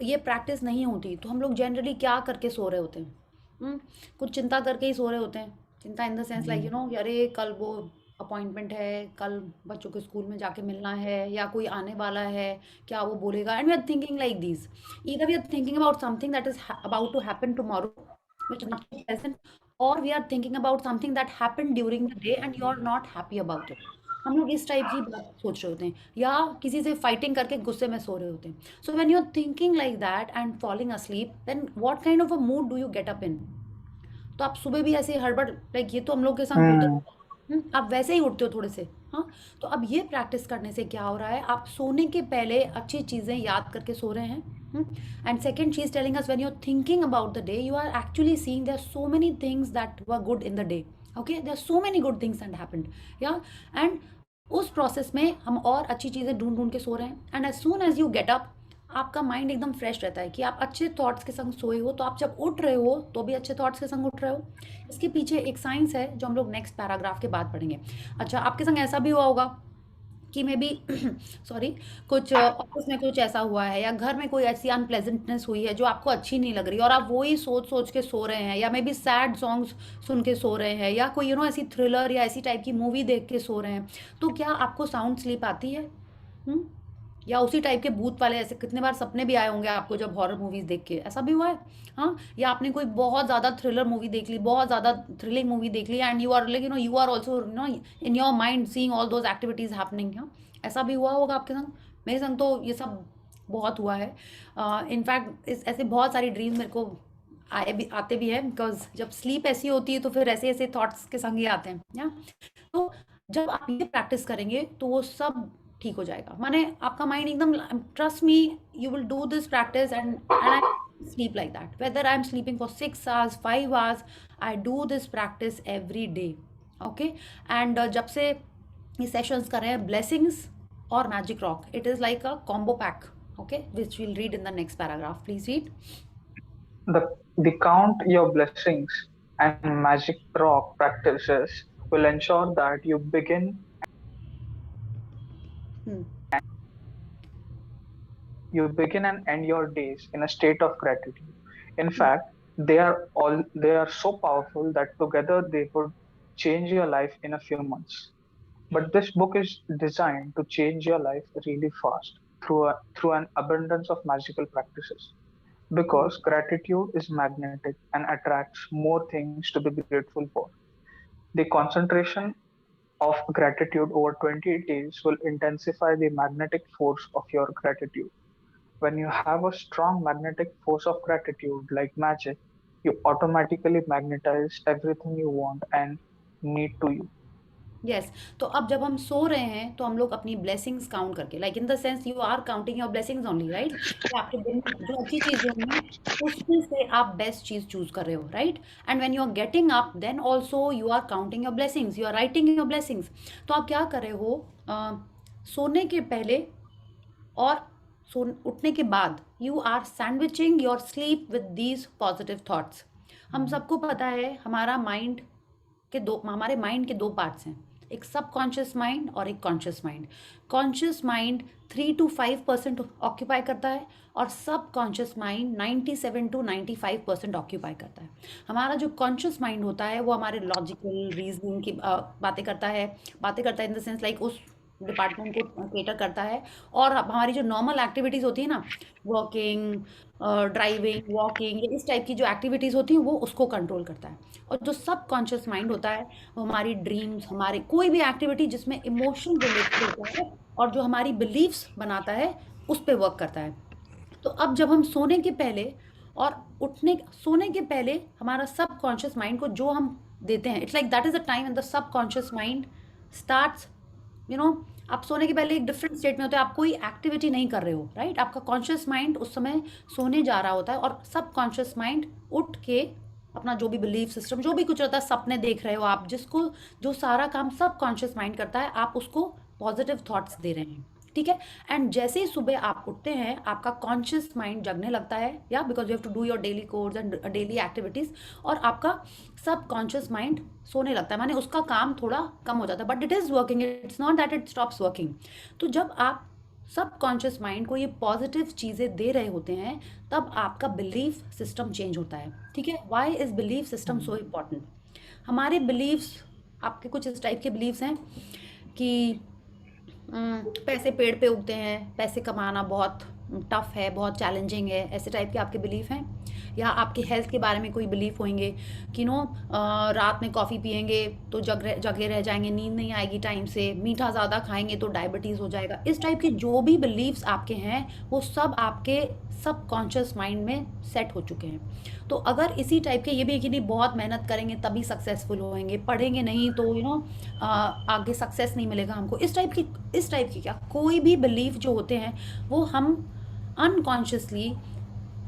ये practice नहीं होती तो हम लोग जनरली क्या करके सो रहे होते हैं? कुछ चिंता करके ही सो रहे होते हैं। चिंता इन द सेंस लाइक अरे कल वो अपॉइंटमेंट है, कल बच्चों के स्कूल में जाके मिलना है, या कोई आने वाला है, क्या वो बोलेगा, and we are thinking like this. Either we are thinking about something that is about to happen tomorrow which is not present, or we are thinking about something that happened during the day and you are not happy about it. हम लोग इस type की बात सोच रहे होते हैं, या किसी से फाइटिंग करके गुस्से में सो रहे होते हैं। So when you are thinking like that and falling asleep, then what kind of a mood do you get up in? तो आप सुबह भी ऐसे हड़बड़, लाइक ये तो हम लोग के साथ होता है। आप वैसे ही उठते हो थोड़े से। हाँ, तो अब ये प्रैक्टिस करने से क्या हो रहा है, आप सोने के पहले अच्छी चीज़ें याद करके सो रहे हैं। And second she is telling us, when you are thinking about the day, you are actually seeing there are so many things that were good in the day. Okay, there are so many good things that happened. Yeah, and उस process में हम और अच्छी चीज़ें ढूंढ ढूंढ के सो रहे हैं। And as soon as you get up, आपका माइंड एकदम फ्रेश रहता है कि आप अच्छे थॉट्स के संग सोए हो, तो आप जब उठ रहे हो तो भी अच्छे थॉट्स के संग उठ रहे हो। इसके पीछे एक साइंस है जो हम लोग नेक्स्ट पैराग्राफ के बाद पढ़ेंगे। अच्छा, आपके संग ऐसा भी हुआ होगा कि मे बी सॉरी, कुछ ऑफिस में कुछ ऐसा हुआ है, या घर में कोई ऐसी अनप्लेजेंटनेस हुई है जो आपको अच्छी नहीं लग रही, और आप वही सोच सोच के सो रहे हैं, या मे बी सैड सॉन्ग्स सुन के सो रहे हैं, या कोई ऐसी थ्रिलर या ऐसी टाइप की मूवी देख के सो रहे हैं। तो क्या आपको साउंड स्लीप आती है? या उसी टाइप के भूत वाले ऐसे कितने बार सपने भी आए होंगे आपको जब हॉरर मूवीज देख के, ऐसा भी हुआ है? हाँ, या आपने कोई बहुत ज़्यादा थ्रिलर मूवी देख ली, बहुत ज़्यादा थ्रिलिंग मूवी देख ली, and you are like you are also in your mind seeing all those activities happening. हाँ, ऐसा भी हुआ होगा आपके संग। मेरे संग तो ये सब बहुत हुआ है। इनफैक्ट इस ऐसे बहुत सारी ड्रीम मेरे को आते भी है, बिकॉज जब स्लीप ऐसी होती है तो फिर ऐसे ऐसे थॉट्स के संग ही आते हैं। या तो जब आप ये प्रैक्टिस करेंगे तो वो सब ठीक हो जाएगा। माने आपका माइंड एकदम, trust me, you will do this practice and I sleep like that, whether I'm sleeping for 6 hours 5 hours, I do this practice every day. Okay, and जब से ये सेशंस कर रहे हैं blessings और magic rock, it is like a combo pack, okay, which we'll read in the next paragraph. Please read. The count your blessings and magic rock practices will ensure that you begin and end your days in a state of gratitude. In fact, they are so powerful that together they would change your life in a few months. But this book is designed to change your life really fast through an abundance of magical practices. Because gratitude is magnetic and attracts more things to be grateful for. The concentration of gratitude over 20 days will intensify the magnetic force of your gratitude. When you have a strong magnetic force of gratitude like magic, you automatically magnetize everything you want and need to you. Yes तो अब जब हम सो रहे हैं तो हम लोग अपनी ब्लेसिंग्स काउंट करके, like in the sense you are counting your blessings only, right? कि आपके दिन में जो अच्छी चीज़ें होंगी उसमें से आप बेस्ट चीज़ चूज कर रहे हो, right? And when you are getting up then also you are counting your blessings, you are writing your blessings. तो आप क्या कर रहे हो, सोने के पहले और उठने के बाद you are sandwiching your sleep with these positive thoughts. हम सबको पता है हमारे माइंड के दो पार्ट्स हैं, एक सबकॉन्शियस माइंड और एक conscious mind. Conscious mind 3 to 5% occupy करता है और सबकॉन्शियस माइंड 97 to 95% ऑक्यूपाई करता है। हमारा जो कॉन्शियस माइंड होता है वो हमारे लॉजिकल रीजनिंग की बातें करता है इन द सेंस लाइक उस डिपार्टमेंट को केटर करता है। और हमारी जो नॉर्मल एक्टिविटीज़ होती है ना, वॉकिंग, ड्राइविंग, वॉकिंग, इस टाइप की जो एक्टिविटीज़ होती हैं वो उसको कंट्रोल करता है। और जो सबकॉन्शियस माइंड होता है वो हमारी ड्रीम्स, हमारी कोई भी एक्टिविटी जिसमें इमोशन रिलेटेड होता है और जो हमारी बिलीव्स बनाता है उस पर वर्क करता है। तो अब जब हम सोने के पहले और सोने के पहले हमारा सबकॉन्शियस माइंड को जो हम देते हैं, it's like that is a time the subconscious mind starts आप सोने के पहले एक डिफरेंट स्टेट में होते हैं, आप कोई एक्टिविटी नहीं कर रहे हो, राइट? आपका कॉन्शियस माइंड उस समय सोने जा रहा होता है और सब कॉन्शियस माइंड उठ के अपना जो भी बिलीफ सिस्टम, जो भी कुछ रहता है, सपने देख रहे हो आप, जो सारा काम सब कॉन्शियस माइंड करता है, आप उसको पॉजिटिव थॉट्स दे रहे हैं, ठीक है? एंड जैसे ही सुबह आप उठते हैं आपका कॉन्शियस माइंड जगने लगता है, या because you have to do your daily chores and daily activities, और आपका सब कॉन्शियस माइंड सोने लगता है, माने उसका काम थोड़ा कम हो जाता है, but it is working, it's not that it stops working. तो जब आप सब कॉन्शियस माइंड को ये पॉजिटिव चीज़ें दे रहे होते हैं तब आपका बिलीफ सिस्टम चेंज होता है, ठीक है? Why is belief system so important? हमारे बिलीव्स, आपके कुछ इस टाइप के बिलीव्स हैं कि पैसे पेड़ पे उगते हैं, पैसे कमाना बहुत टफ है, बहुत चैलेंजिंग है, ऐसे टाइप के आपके बिलीफ हैं? या आपके हेल्थ के बारे में कोई बिलीफ होंगे कि रात में कॉफ़ी पियेंगे तो जगे रह जाएंगे, नींद नहीं आएगी टाइम से, मीठा ज़्यादा खाएंगे तो डायबिटीज़ हो जाएगा। इस टाइप के जो भी बिलीव्स आपके हैं वो सब आपके सबकॉन्शियस माइंड में सेट हो चुके हैं। तो अगर इसी टाइप के, ये भी है कि नहीं बहुत मेहनत करेंगे तभी सक्सेसफुल होएंगे, पढ़ेंगे नहीं तो आगे सक्सेस नहीं मिलेगा हमको, इस टाइप की क्या कोई भी बिलीफ जो होते हैं वो हम अनकॉन्शियसली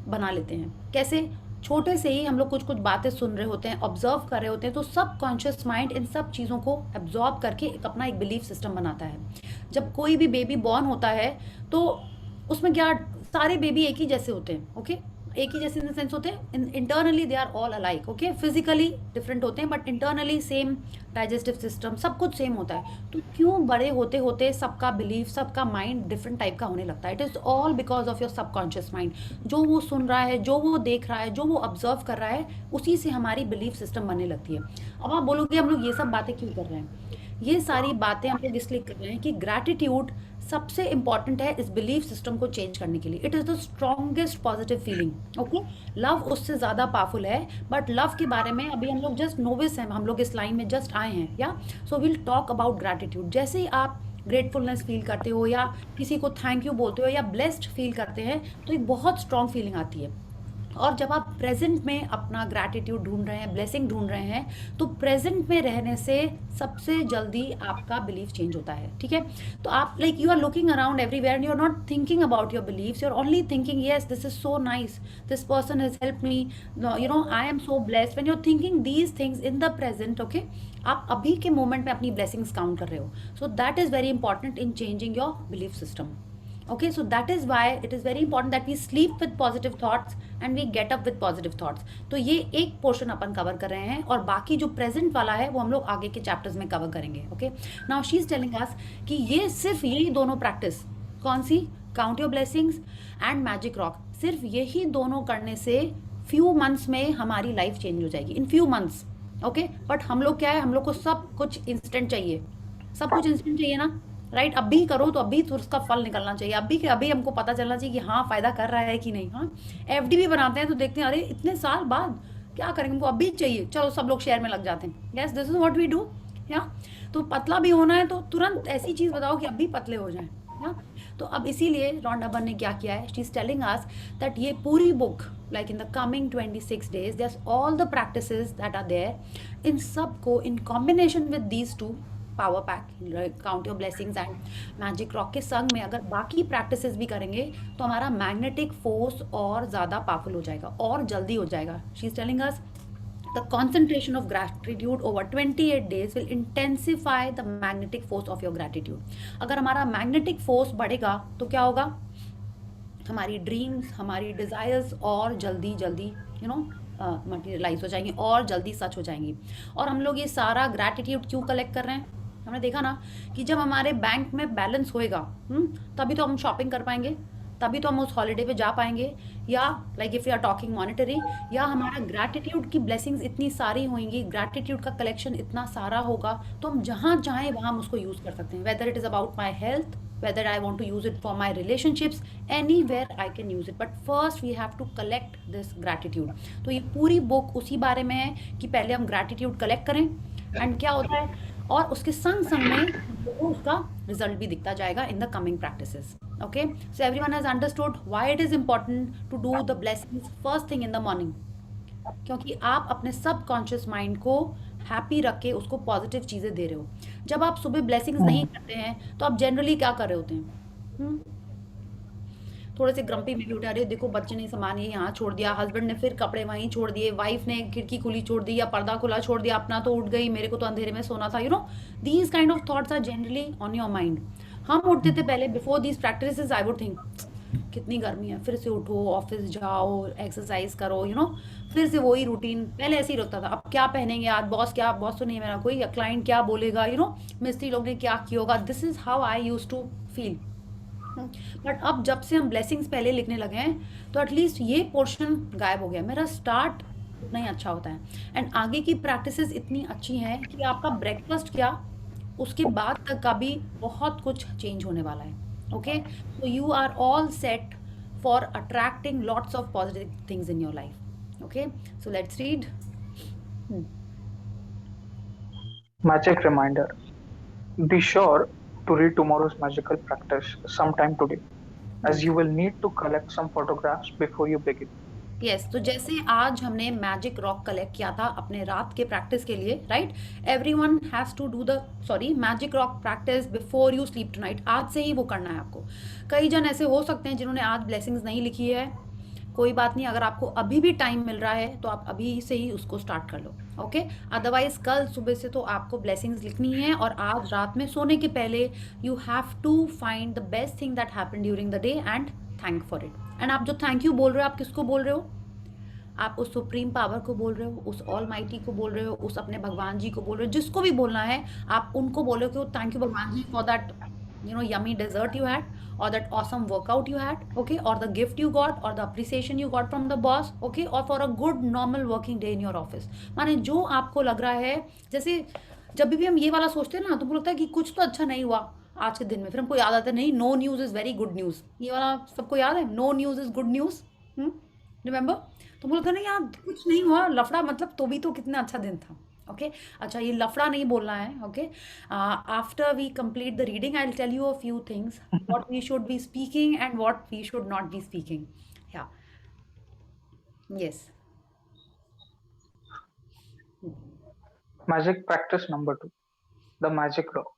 बना लेते हैं। कैसे? छोटे से ही हम लोग कुछ बातें सुन रहे होते हैं, ऑब्जर्व कर रहे होते हैं, तो सबकॉन्शियस माइंड इन सब चीज़ों को एब्जॉर्ब करके अपना एक बिलीफ सिस्टम बनाता है। जब कोई भी बेबी बॉर्न होता है तो उसमें क्या, सारे बेबी एक ही जैसे होते हैं, ओके? एक ही जैसे इन द सेंस होते हैं, internally they are all alike, okay? Physically different होते हैं but internally same digestive system, सब कुछ सेम होता है। तो क्यों बड़े होते होते सबका बिलीफ, सबका माइंड डिफरेंट टाइप का होने लगता है? It is all because of your subconscious mind. जो वो सुन रहा है, जो वो देख रहा है, जो वो ऑब्जर्व कर रहा है, उसी से हमारी बिलीफ सिस्टम बनने लगती है। अब आप बोलोगे हम लोग ये सब बातें क्यों कर रहे हैं? ये सारी बातें हम लोग इसलिए कर रहे हैं कि ग्रैटिट्यूड सबसे इंपॉर्टेंट है इस बिलीफ सिस्टम को चेंज करने के लिए. It is the strongest positive feeling. Okay, love उससे ज़्यादा पावरफुल है. बट लव के बारे में अभी हम लोग जस्ट नोविस हैं, हम लोग इस लाइन में जस्ट आए हैं. या so will talk about gratitude. जैसे ही आप ग्रेटफुलनेस फील करते हो या किसी को थैंक यू बोलते हो या ब्लेस्ड फील करते हैं, तो एक बहुत स्ट्रॉन्ग फीलिंग आती है. और जब आप प्रेजेंट में अपना ग्रैटिट्यूड ढूंढ रहे हैं, ब्लेसिंग ढूंढ रहे हैं, तो प्रेजेंट में रहने से सबसे जल्दी आपका बिलीफ चेंज होता है. ठीक है, तो आप like you are looking around everywhere and you are not thinking about your beliefs, you are only thinking yes this is so nice, this person has help me, you know I am so blessed. When you are thinking these things in the present, okay, आप अभी के moment में अपनी blessings count कर रहे हो. So that is very important in changing your belief system. Okay, so that is why it is very important that we sleep with positive thoughts and we get up with positive thoughts. तो ये एक portion अपन cover कर रहे हैं और बाकी जो present वाला है वो हम लोग आगे के चैप्टर्स में कवर करेंगे. Okay, now she is telling us कि ये सिर्फ यही दोनों प्रैक्टिस, कौन सी, count your blessings and magic rock, सिर्फ यही दोनों करने से फ्यू मंथ्स में हमारी लाइफ चेंज हो जाएगी. In few months. Okay, but हम लोग क्या है, हम लोग को सब कुछ इंस्टेंट चाहिए, सब कुछ इंस्टेंट चाहिए ना, राइट. अभी करो तो अभी तो उसका फल निकलना चाहिए, अभी के अभी हमको पता चलना चाहिए कि हाँ फायदा कर रहा है कि नहीं. हाँ, एफडी भी बनाते हैं तो देखते हैं अरे इतने साल बाद क्या करेंगे, हमको अभी चाहिए, चलो सब लोग शेयर में लग जाते हैं. Yes, this is what we do. या तो पतला भी होना है तो तुरंत ऐसी चीज बताओ कि अभी पतले हो जाएं. या तो अब इसीलिए रॉन्डा बर्न ने क्या किया है, she is telling us that ये पूरी book like in the coming 26 days there's all the practices that are there. इन सब को in combination with these two power pack, count your blessings and magic rock के संग में अगर बाकी practices भी करेंगे तो हमारा मैग्नेटिक फोर्स और ज़्यादा पावरफुल हो जाएगा और जल्दी हो जाएगा. She is telling us the concentration of gratitude over 28 days will intensify the magnetic force of your gratitude. अगर हमारा मैग्नेटिक फोर्स बढ़ेगा तो क्या होगा, हमारी ड्रीम्स, हमारी डिज़ायर्स और जल्दी जल्दी यू नो मटीरियलाइज हो जाएंगी और जल्दी सच हो जाएंगी. और हम लोग ये सारा ग्रैटिट्यूड क्यों कलेक्ट कर रहे हैं, हमने देखा ना कि जब हमारे बैंक में बैलेंस होएगा तभी तो हम शॉपिंग कर पाएंगे, तभी तो हम उस हॉलीडे पे जा पाएंगे. या like if you are talking monetary, या हमारा ग्रैटिट्यूड की ब्लेसिंग्स इतनी सारी होंगी, ग्रैटिट्यूड का कलेक्शन इतना सारा होगा तो हम जहाँ चाहें वहाँ हम उसको यूज़ कर सकते हैं. Whether it is about my health, whether I want to use it for my relationships, anywhere I can use it, but first we have to collect this gratitude. तो ये पूरी बुक उसी बारे में है कि पहले हम gratitude collect करें एंड क्या होता है, और उसके संग संग में उसका रिजल्ट भी दिखता जाएगा in the coming practices. Okay, so everyone has understood why it is important to do the blessings first thing in the morning. क्योंकि आप अपने सब कॉन्शियस माइंड को हैप्पी रख के उसको पॉजिटिव चीज़ें दे रहे हो. जब आप सुबह ब्लेसिंग्स नहीं करते हैं तो आप जनरली क्या कर रहे होते हैं, थोड़े से ग्रम्पी में भी उठा रहे हो, देखो बच्चे ने सामान ये यहाँ छोड़ दिया, हस्बैंड ने फिर कपड़े वहीं छोड़ दिए, वाइफ ने खिड़की खुली छोड़ दी या पर्दा खुला छोड़ दिया, अपना तो उठ गई, मेरे को तो अंधेरे में सोना था. You know these kind of thoughts are generally on your mind. हम उठते थे पहले, before these practices I would think कितनी गर्मी है, फिर से उठो, ऑफिस जाओ, एक्सरसाइज करो, यू नो फिर से वही रूटीन. पहले ऐसे ही रहता था, अब क्या पहनेंगे आज, बॉस तो नहीं है मेरा कोई, या क्लाइंट क्या बोलेगा, यू नो मिस्त्री लोग ने क्या किया होगा. This is how I use to feel. But अब जब से हम ब्लेसिंग्स पहले लिखने लगे हैं तो एटलीस्ट ये पोर्शन गायब हो गया. मेरा स्टार्ट उतना ही अच्छा होता है एंड आगे की प्रैक्टिसेस इतनी अच्छी हैं कि आपका ब्रेकफास्ट क्या उसके बाद तक का भी बहुत कुछ चेंज होने वाला है. Okay, so you are all set for attracting lots of positive things in your life. Okay, so let's read. Magic reminder. Be sure to read tomorrow's magical practice sometime today, as you will need to collect some photographs before you begin. Yes, तो जैसे आज हमने magic rock collect किया था अपने रात के practice के लिए, right, everyone has to do the magic rock practice before you sleep tonight. आज से ही वो करना है आपको. कई जन ऐसे हो सकते हैं जिन्होंने आज ब्लेसिंग्स नहीं लिखी है, कोई बात नहीं, अगर आपको अभी भी टाइम मिल रहा है तो आप अभी से ही उसको स्टार्ट कर लो. ओके, अदरवाइज कल सुबह से तो आपको ब्लेसिंग्स लिखनी है और आज रात में सोने के पहले you have to find the best thing that happen during the day and thank for it. And आप जो थैंक यू बोल रहे हो, आप किसको बोल रहे हो, आप उस सुप्रीम पावर को बोल रहे हो, उस ऑल माइटी को बोल रहे हो, उस अपने भगवान जी को बोल रहे हो, जिसको भी बोलना है आप उनको बोलो कि थैंक यू भगवान जी for that yummy dessert you had, or that awesome workout you had, okay, or the gift you got, or the appreciation you got from the boss, okay, or for a good normal working day in your office. माने जो आपको लग रहा है, जैसे जब भी हम ये वाला सोचते हैं ना तो मुझे लगता है कि कुछ तो अच्छा नहीं हुआ, आज के दिन में फिर हमको याद आता है नहीं, no news is very good news, ये वाला सबको याद है, no news is good news, remember? तो बोला था ना यार कुछ नहीं हुआ लफड़ा, मतलब तो भी तो कितना अच्छा दिन था। ओके अच्छा, ये लफड़ा नहीं बोलना है। Okay after we complete the reading I will tell you a few things what we should be speaking and what we should not be speaking. या yes Magic practice number 2, the magic rock.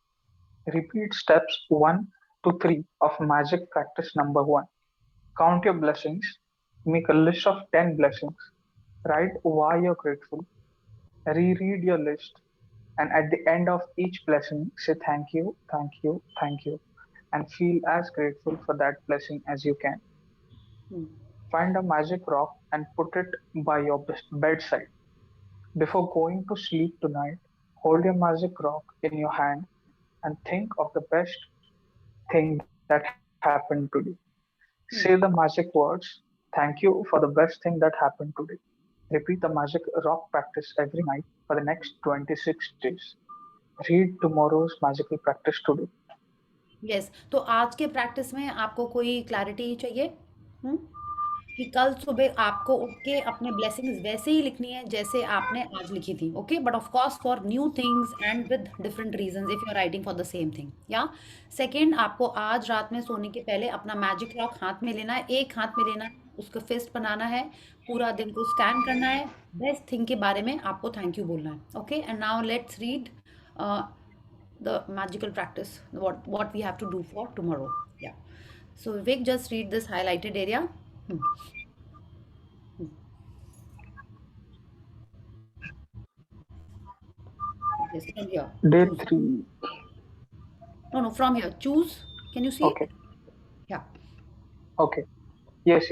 Repeat steps 1 to 3 of magic practice number 1. Count your blessings. Make a list of 10 blessings. Write why you're grateful. Reread your list. And at the end of each blessing, say thank you, thank you, thank you. And feel as grateful for that blessing as you can. Find a magic rock and put it by your bedside. Before going to sleep tonight, hold your magic rock in your hand and think of the best thing that happened today. Say the magic words, thank you for the best thing that happened today. Repeat the magic rock practice every night for the next 26 days. Read tomorrow's magical practice today. Yes तो आज के practice में आपको कोई clarity चाहिए? हुँ? कि कल सुबह आपको उठ के अपने ब्लेसिंग्स वैसे ही लिखनी है जैसे आपने आज लिखी थी। Okay but of course for new things and with different reasons if you are writing for the same thing. या सेकंड, आपको आज रात में सोने के पहले अपना मैजिक रॉक हाथ में लेना है, एक हाथ में लेना है, उसको फिस्ट बनाना है, पूरा दिन को स्कैन करना है, बेस्ट थिंग के बारे में आपको थैंक यू बोलना है। Okay and now let's read the magical practice what we have to do for tomorrow. Yeah, so Vivek, just read this highlighted area. Yes, from here. Day Choose. 3. No, from here. Choose. Can you see? Okay. Yeah. Okay. Yes.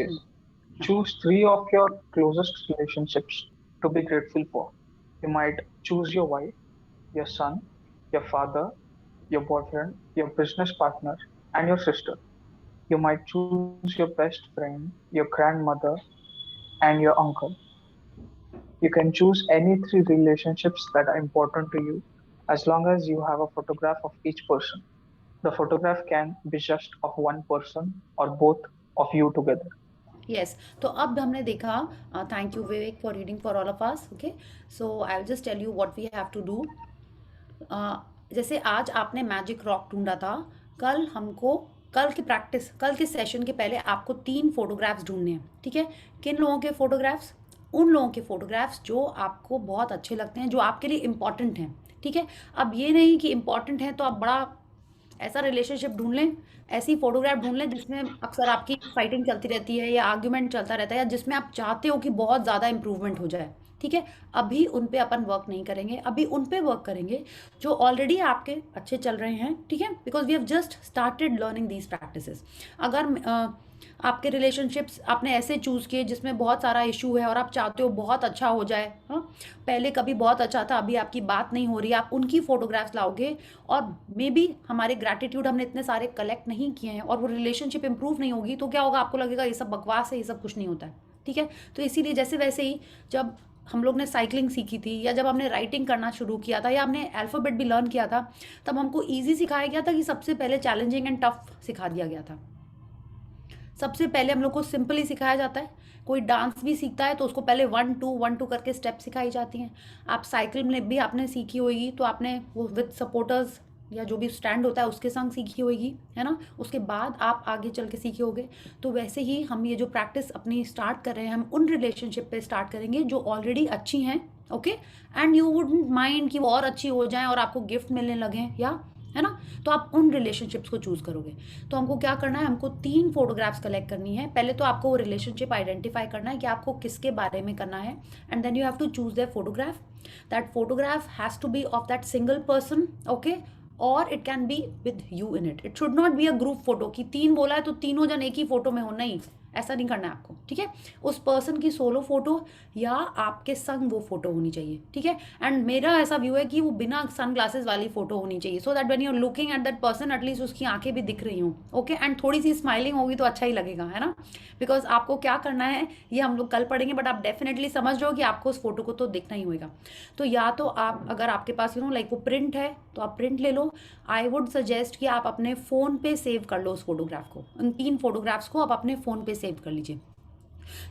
Choose 3 of your closest relationships to be grateful for. You might choose your wife, your son, your father, your boyfriend, your business partner, and your sister. You might choose your best friend, your grandmother, and your uncle. You can choose any 3 relationships that are important to you as long as you have a photograph of each person. The photograph can be just of one person or both of you together. Yes, तो अब हमने देखा, thank you Vivek for reading for all of us. Okay, so I'll just tell you what we have to do. जैसे आज आपने magic rock ढूंढा था, कल हमको कल की प्रैक्टिस, कल के सेशन के पहले आपको 3 फोटोग्राफ्स ढूंढने हैं। ठीक है, किन लोगों के फोटोग्राफ्स? उन लोगों के फोटोग्राफ्स जो आपको बहुत अच्छे लगते हैं, जो आपके लिए इम्पॉर्टेंट हैं। ठीक है, अब ये नहीं कि इम्पॉर्टेंट है तो आप बड़ा ऐसा रिलेशनशिप ढूंढ लें, ऐसी फोटोग्राफ ढूंढ लें जिसमें अक्सर आपकी फाइटिंग चलती रहती है या आर्ग्यूमेंट चलता रहता है, या जिसमें आप चाहते हो कि बहुत ज़्यादा इंप्रूवमेंट हो जाए। ठीक है, अभी उन पे अपन वर्क नहीं करेंगे, अभी उन पे वर्क करेंगे जो ऑलरेडी आपके अच्छे चल रहे हैं। ठीक है, because we have just started learning these practices. अगर आपके रिलेशनशिप्स आपने ऐसे चूज़ किए जिसमें बहुत सारा इशू है और आप चाहते हो बहुत अच्छा हो जाए, हाँ, पहले कभी बहुत अच्छा था अभी आपकी बात नहीं हो रही, आप उनकी फ़ोटोग्राफ्स लाओगे और मे बी हमारे ग्रैटिट्यूड हमने इतने सारे कलेक्ट नहीं किए हैं और वो रिलेशनशिप इंप्रूव नहीं होगी, तो क्या होगा, आपको लगेगा ये सब बकवास है, ये सब कुछ नहीं होता है। ठीक है, तो इसीलिए जैसे वैसे ही जब हम लोग ने साइकिलिंग सीखी थी या जब हमने राइटिंग करना शुरू किया था या हमने अल्फ़ाबेट भी लर्न किया था, तब हमको ईजी सिखाया गया था कि सबसे पहले चैलेंजिंग एंड टफ सिखा दिया गया था। सबसे पहले हम लोग को सिंपल ही सिखाया जाता है। कोई डांस भी सीखता है तो उसको पहले 1 2 करके स्टेप सिखाई जाती हैं। आप साइकिल में भी आपने सीखी होगी तो आपने वो विद सपोर्टर्स या जो भी स्टैंड होता है उसके संग सीखी होगी, है ना, उसके बाद आप आगे चल के सीखे होगे। तो वैसे ही हम ये जो प्रैक्टिस अपनी स्टार्ट कर रहे हैं, हम उन रिलेशनशिप पे स्टार्ट करेंगे जो ऑलरेडी अच्छी हैं। Okay, and you wouldn't mind कि वो और अच्छी हो जाएं और आपको गिफ्ट मिलने लगें, या है ना, तो आप उन रिलेशनशिप्स को चूज़ करोगे। तो हमको क्या करना है, हमको 3 फोटोग्राफ्स कलेक्ट करनी है। पहले तो आपको वो रिलेशनशिप आइडेंटिफाई करना है कि आपको किसके बारे में करना है, and then you have to choose that photograph. That photograph has to be of that single person, okay, और it can be with you in it. It should not be a group photo कि 3 बोला है तो तीनों जन एक ही photo में हो, नहीं, ऐसा नहीं करना है आपको, ठीक है। उस पर्सन की सोलो फोटो या आपके संग वो फोटो होनी चाहिए, ठीक है। एंड मेरा ऐसा व्यू है कि वो बिना सन ग्लासेस वाली फोटो होनी चाहिए, so that when you are looking at that person at least उसकी आंखें भी दिख रही हों, ओके। एंड थोड़ी सी स्माइलिंग होगी तो अच्छा ही लगेगा, है ना। बिकॉज आपको क्या करना है ये हम लोग कल पढ़ेंगे, बट आप डेफिनेटली समझ रहे हो कि आपको उस फोटो को तो देखना ही होगा। तो या तो आप, अगर आपके पास लाइक वो प्रिंट है तो आप प्रिंट ले लो। आई वुड सजेस्ट कि आप अपने फ़ोन पे सेव कर लो उस फोटोग्राफ को, उन 3 फोटोग्राफ्स को आप अपने फ़ोन पे सेव कर लीजिए।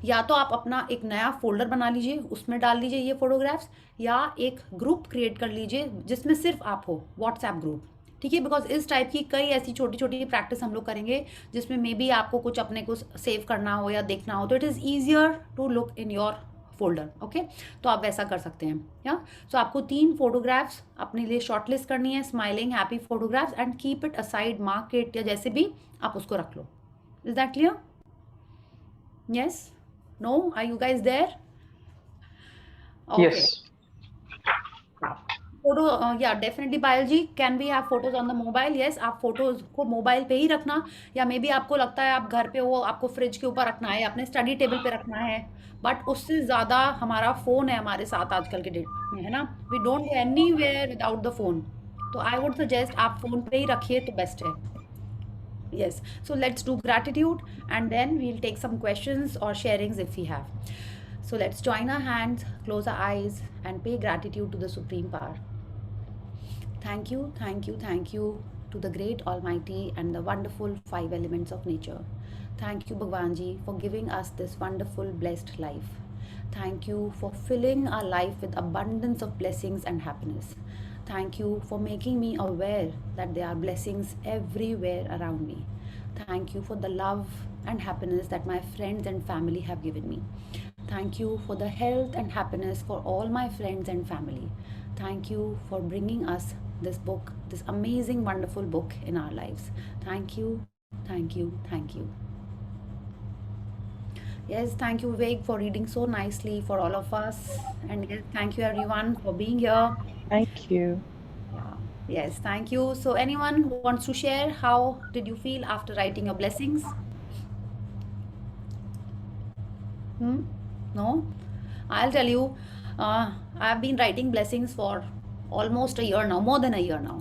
या तो आप अपना एक नया फोल्डर बना लीजिए, उसमें डाल लीजिए ये फोटोग्राफ्स, या एक ग्रुप क्रिएट कर लीजिए जिसमें सिर्फ आप हो, व्हाट्सएप ग्रुप, ठीक है। बिकॉज इस टाइप की कई ऐसी छोटी छोटी प्रैक्टिस हम लोग करेंगे जिसमें मे बी आपको कुछ अपने को सेव करना हो या देखना हो, तो it is easier to look in your folder, okay. तो आप वैसा कर सकते हैं, या सो आपको 3 फोटोग्राफ्स अपने लिए शॉर्टलिस्ट करनी है, smiling happy photographs, and keep it aside, mark it, या जैसे भी आप उसको रख लो। Is that clear? Yes? No? Are you guys there? Okay. Yes. Photo, yeah definitely Payal ji, can we have photos on the mobile? Yes, आप photos को mobile पे ही रखना, या मे बी आपको लगता है आप घर पे हो, आपको फ्रिज के ऊपर रखना है, अपने स्टडी टेबल पे रखना है, बट उससे ज़्यादा हमारा फ़ोन है हमारे साथ आजकल के डेट में, है ना। We don't go anywhere without the phone, तो आई वुड सजेस्ट आप फ़ोन पे ही रखिए तो बेस्ट है। Yes, so let's do gratitude and then we'll take some questions or sharings if we have. So let's join our hands, close our eyes, and pay gratitude to the Supreme Power. Thank you, thank you, thank you to the great Almighty and the wonderful 5 elements of nature. Thank you, Bhagwan Ji, for giving us this wonderful, blessed life. Thank you for filling our life with abundance of blessings and happiness. Thank you for making me aware that there are blessings everywhere around me. Thank you for the love and happiness that my friends and family have given me. Thank you for the health and happiness for all my friends and family. Thank you for bringing us this book, this amazing, wonderful book in our lives. Thank you, thank you, thank you. Yes, thank you, Vivek, for reading so nicely for all of us. And yes, thank you everyone for being here. Thank you. Yeah. Yes, thank you. So anyone who wants to share, how did you feel after writing your blessings? No? I'll tell you, I've been writing blessings for almost a year now, more than a year now.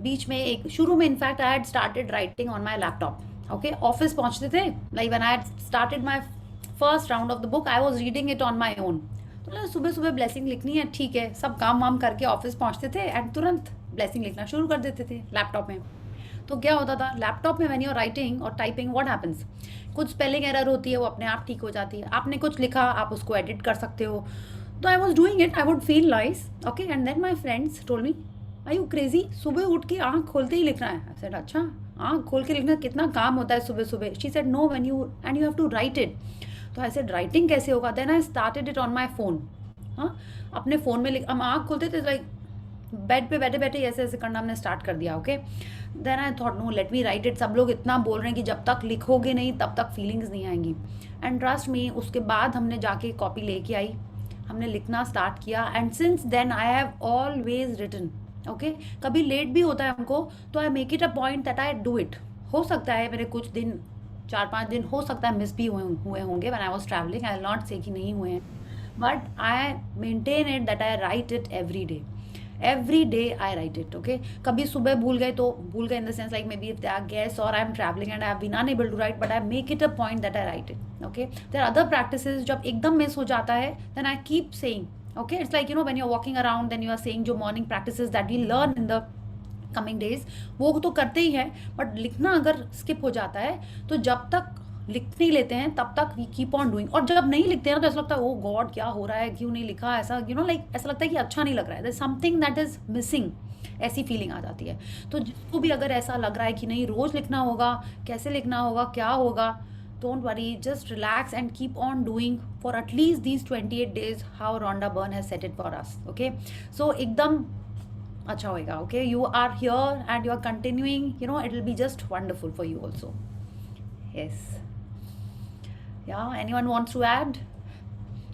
बीच में एक शुरू में in fact I had started writing on my laptop, okay. Office पहुंचते थे, like when I had started my first round of the book, I was reading it on my own. तो सुबह सुबह blessing लिखनी है, ठीक है, सब काम वाम करके ऑफिस पहुंचते थे एंड तुरंत ब्लेसिंग लिखना शुरू कर देते थे लैपटॉप में। तो क्या होता था लैपटॉप में, व्हेन यू आर राइटिंग और टाइपिंग, व्हाट हैपेंस, कुछ स्पेलिंग एरर होती है, वो अपने आप ठीक हो जाती है। आपने कुछ लिखा, आप उसको एडिट कर सकते हो। तो I was doing it, I would feel nice, okay. And then my friends told me, are you crazy, सुबह उठ के आँख खोलते ही लिखना है। आई सेड अच्छा, आँख खोल के लिखना कितना काम होता है सुबह सुबह। She said no, when you end you have to write it. तो आई सेड राइटिंग कैसे होगा? Then I started it on my phone. हाँ, अपने फ़ोन में हम आँख खोलते थे, लाइक बेड पे बैठे बैठे ऐसे ऐसे करना हमने स्टार्ट कर दिया, okay. Then I thought no, let me write it. सब लोग इतना बोल रहे हैं कि जब तक लिखोगे नहीं तब तक फीलिंग्स नहीं आएंगी। एंड ट्रस्ट मी, उसके बाद हमने जाके कॉपी लेके आई, हमने लिखना स्टार्ट किया, and since then I have always written, okay. कभी लेट भी होता है हमको, तो I make it a point that I do it. हो सकता है मेरे कुछ दिन, 4-5 दिन हो सकता है मिस भी हुए होंगे when I was travelling, I will not से कि नहीं हुए हैं, but I maintain it that I right it every day I write it, okay. कभी सुबह भूल गए तो भूल गए, in the sense like maybe if there are guests or I am traveling and I have been unable to write, but I make it a point that I write it, okay. There are other practices, जब एकदम miss हो जाता है then I keep saying, okay. It's like, you know, when you're walking around then you are saying जो morning practices that we learn in the coming days, वो तो करते ही हैं, बट लिखना अगर स्किप हो जाता है तो जब तक लिख नहीं लेते हैं तब तक वी कीप ऑन डूइंग। और जब नहीं लिखते हैं ना तो ऐसा लगता है ओ गॉड क्या हो रहा है, क्यों नहीं लिखा, ऐसा यू नो लाइक ऐसा लगता है कि अच्छा नहीं लग रहा है, there something that is missing, ऐसी फीलिंग आ जाती है। तो जिसको भी अगर ऐसा लग रहा है कि नहीं रोज़ लिखना होगा, कैसे लिखना होगा, क्या होगा, don't worry, just relax and keep on doing for at least these 28 days how Rhonda Byrne has set it for us, okay. So एकदम अच्छा होएगा, okay. You are here and you are continuing, you know it will be just wonderful for you also. Yes, या anyone wants to add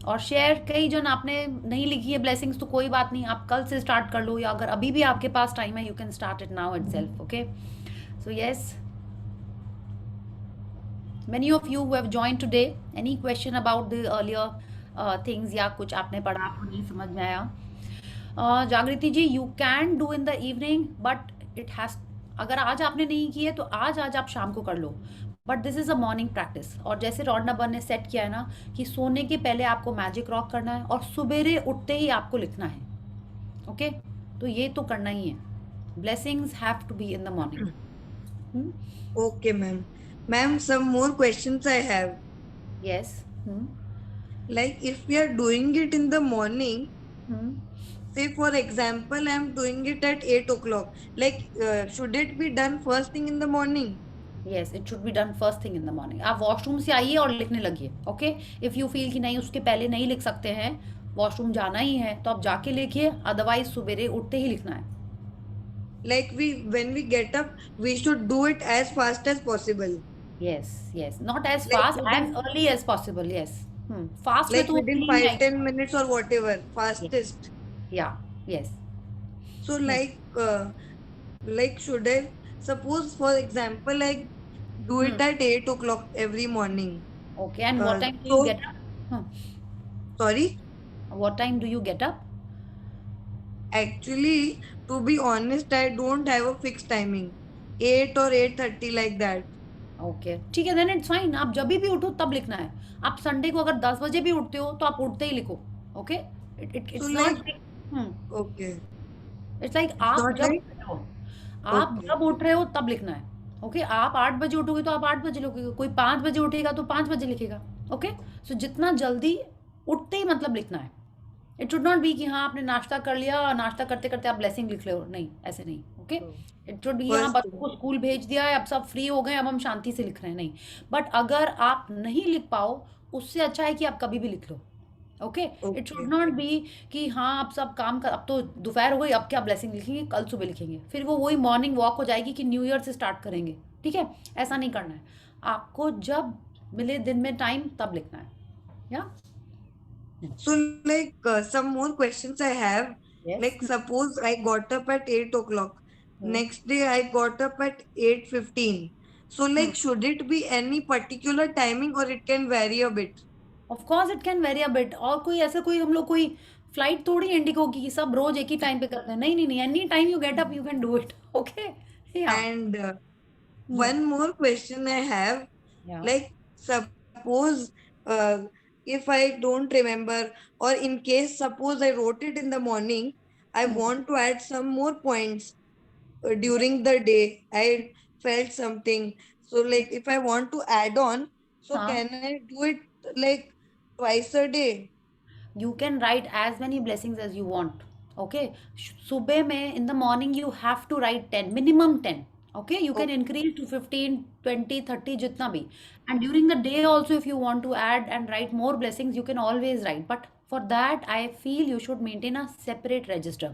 और share? कई जन आपने नहीं लिखी है ब्लेसिंग्स, तो कोई बात नहीं, आप कल से स्टार्ट कर लो, या अगर अभी भी आपके पास टाइम है you can start it now itself, okay. So yes, many of you who have joined today, any question about the earlier things या कुछ आपने पढ़ा आपको नहीं समझ में आया? जागृति जी, you can do in the evening, but it has, अगर आज आपने नहीं की है तो आज आप शाम को कर लो, but this is a morning practice. और जैसे रॉड नंबर ने सेट किया है ना कि सोने के पहले आपको मैजिक रॉक करना है और सवेरे उठते ही आपको लिखना है, ओके? तो ये तो करना ही है। Blessings have to be in the morning. Okay, ma'am. Ma'am, some more questions I have. Yes. Like if we are doing it in the morning, say for example, I'm doing it at 8 o'clock. Like, should it be done first thing in the morning? Yes, it should be done first thing in the morning. आप washroom से आइए और लिखने लगिए, okay? If you feel कि नहीं उसके पहले नहीं लिख सकते हैं, वॉशरूम जाना ही है तो आप जाके लिखिए, अदरवाइज सवेरे उठते ही लिखना है। Like when we get up, we should do it as fast as possible. Yes yes, not as Like fast, within- as early as possible. Yes, fast में Like तो within 5-10 minutes or whatever, fastest. या yes. So like should I suppose for example I do it at 8 o'clock every morning? Okay, and what time do you so- get up? Sorry, what time do you get up? actually, to be honest, I don't have a fixed timing. 8 or 8:30 like that. Okay, ठीक है, then it's fine. आप जब भी उठो तब लिखना है। आप संडे को अगर 10 बजे भी उठते हो तो आप उठते ही लिखो, okay? It's So not, Okay. It's like आप not जब like- उठ रहे हो, आप Okay. जब उठ रहे हो तब लिखना है, ओके? आप 8 बजे उठोगे तो आप 8 बजे लिखोगे, कोई 5 बजे उठेगा तो 5 बजे लिखेगा, ओके? सो जितना जल्दी उठते ही मतलब लिखना है। इट शुड नॉट बी कि हाँ आपने नाश्ता कर लिया और नाश्ता करते करते आप ब्लेसिंग लिख रहे हो, नहीं, ऐसे नहीं, ओके? इट शुड बी हाँ First- बच्चों को स्कूल भेज दिया है, अब सब फ्री हो गए, अब हम शांति से लिख रहे हैं, नहीं। बट अगर आप नहीं लिख पाओ, उससे अच्छा है कि आप कभी भी लिख लो, okay? It should Okay. Not be कि हाँ आप सब काम कर, अब तो दोपहर हो गई, अब क्या ब्लेसिंग लिखेंगे, कल सुबह लिखेंगे, फिर वो वही मॉर्निंग वॉक हो जाएगी कि न्यू ईयर से स्टार्ट करेंगे, ठीक है? ऐसा नहीं करना है। आपको जब मिले दिन में टाइम तब लिखना है, या So like some more questions I have. Yes. Like suppose I got up at 8 o'clock. Hmm. Next day I got up at 8:15. So like should it be any particular timing or it can vary a bit? Of course it can very a bit. और कोई ऐसा कोई हम लोग कोई flight थोड़ी Indigo की सब रोज एक ही टाइम पे करते हैं, नहीं नहीं नहीं, any time you get up you can do it, okay? या And one more question I have. Like suppose if I don't remember or in case suppose I wrote it in the morning, I want to add some more points during the day. I felt something. So like if I want to add on, so Huh. can I do it like twice a day? you can write as many blessings as you want, okay? सुबह में in the morning you have to write 10, minimum 10, okay? You can increase to 15, 20, 30, जितना भी। and during the day also if you want to add and write more blessings you can always write, but for that I feel you should maintain a separate register,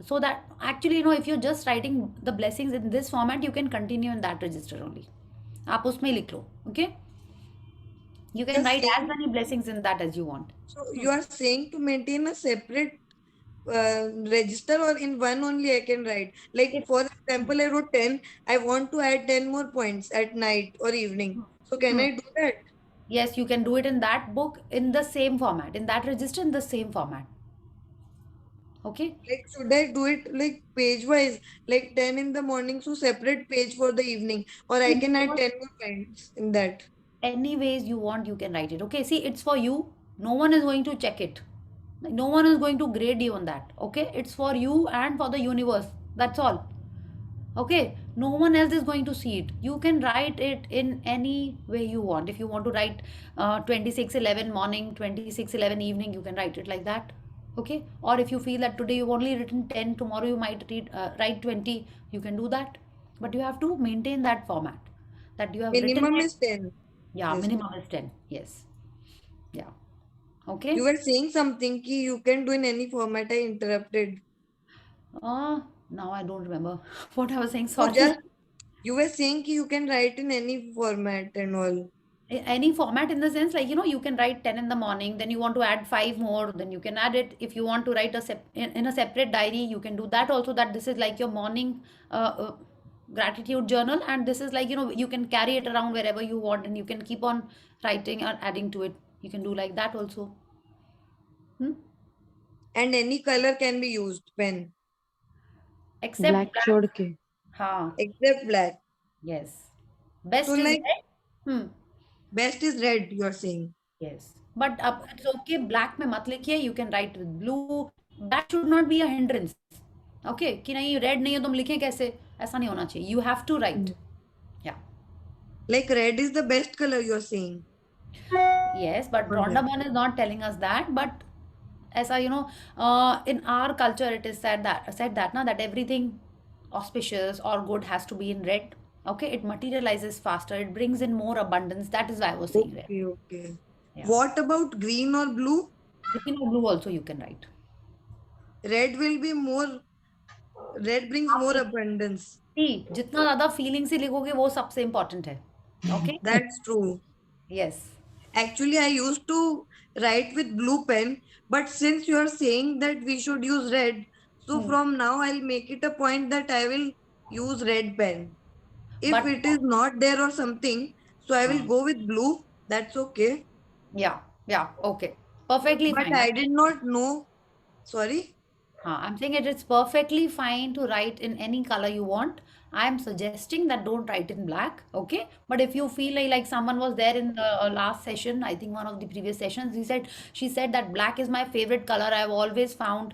so that actually if you're just writing the blessings in this format you can continue in that register only, आप उसमें लिख लो, okay? You can Just write as saying- many blessings in that as you want. So you are saying to maintain a separate register, or in one only I can write? Like for example, I wrote 10. I want to add 10 more points at night or evening. So can I do that? Yes, you can do it in that book in the same format, in that register in the same format. Okay? Like should I do it like page wise, like 10 in the morning, so separate page for the evening, or I can add 10 more points in that? Any ways you want, you can write it. Okay? See, it's for you. No one is going to check it. No one is going to grade you on that. Okay? It's for you and for the universe. That's all. Okay? No one else is going to see it. You can write it in any way you want. If you want to write 26/11 morning, 26/11 evening, you can write it like that. Okay? Or if you feel that today you've only written 10, tomorrow you might write 20, you can do that. But you have to maintain that format. That you have Minimum written. is 10. Yeah, Yes. minimum is 10. Yes. Yeah. Okay. You were saying something ki you can do in any format. I interrupted. Now I don't remember what I was saying. So Sorry. just you were saying ki you can write in any format and all. Any format in the sense like you can write 10 in the morning, then you want to add 5 more, then you can add it. If you want to write in a separate diary, you can do that also. That this is like your morning gratitude journal, and this is like, you can carry it around wherever you want, and you can keep on writing or adding to it. You can do like that also. And any color can be used, pen, Except Black black. छोड़ के. हाँ, except black. yes. Best So is like red. best is red, you're saying. Yes, but it's okay. Black में मत लिखिए. You can write with blue. That should not be a hindrance. Okay, कि नहीं red नहीं है तुम लिखें कैसे? ऐसा नहीं होना चाहिए. You have to write. Yeah. Like red is the best color, you're saying. Yes, but Rondamon is not telling us that. But ऐसा in our culture it is said that na, that everything auspicious or good has to be in red. Okay, it materializes faster. It brings in more abundance. That is why I was saying red. Okay. Yeah. What about green or blue? Green or blue also you can write. Red will be more. Red brings more abundance. See, जितना ज़्यादा feeling से लिखोगे वो सबसे important है. Okay? That's true. Yes. Actually, I used to write with blue pen, but since you are saying that we should use red, so from now I'll make it a point that I will use red pen. If But- it is not there or something, so I will go with blue. That's okay. Yeah. Okay. Perfectly But fine. I did not know. Sorry. I'm saying it's perfectly fine to write in any color you want. I'm suggesting that don't write in black, okay? But if you feel like someone was there in the last session, I think one of the previous sessions, she said that black is my favorite color. I've always found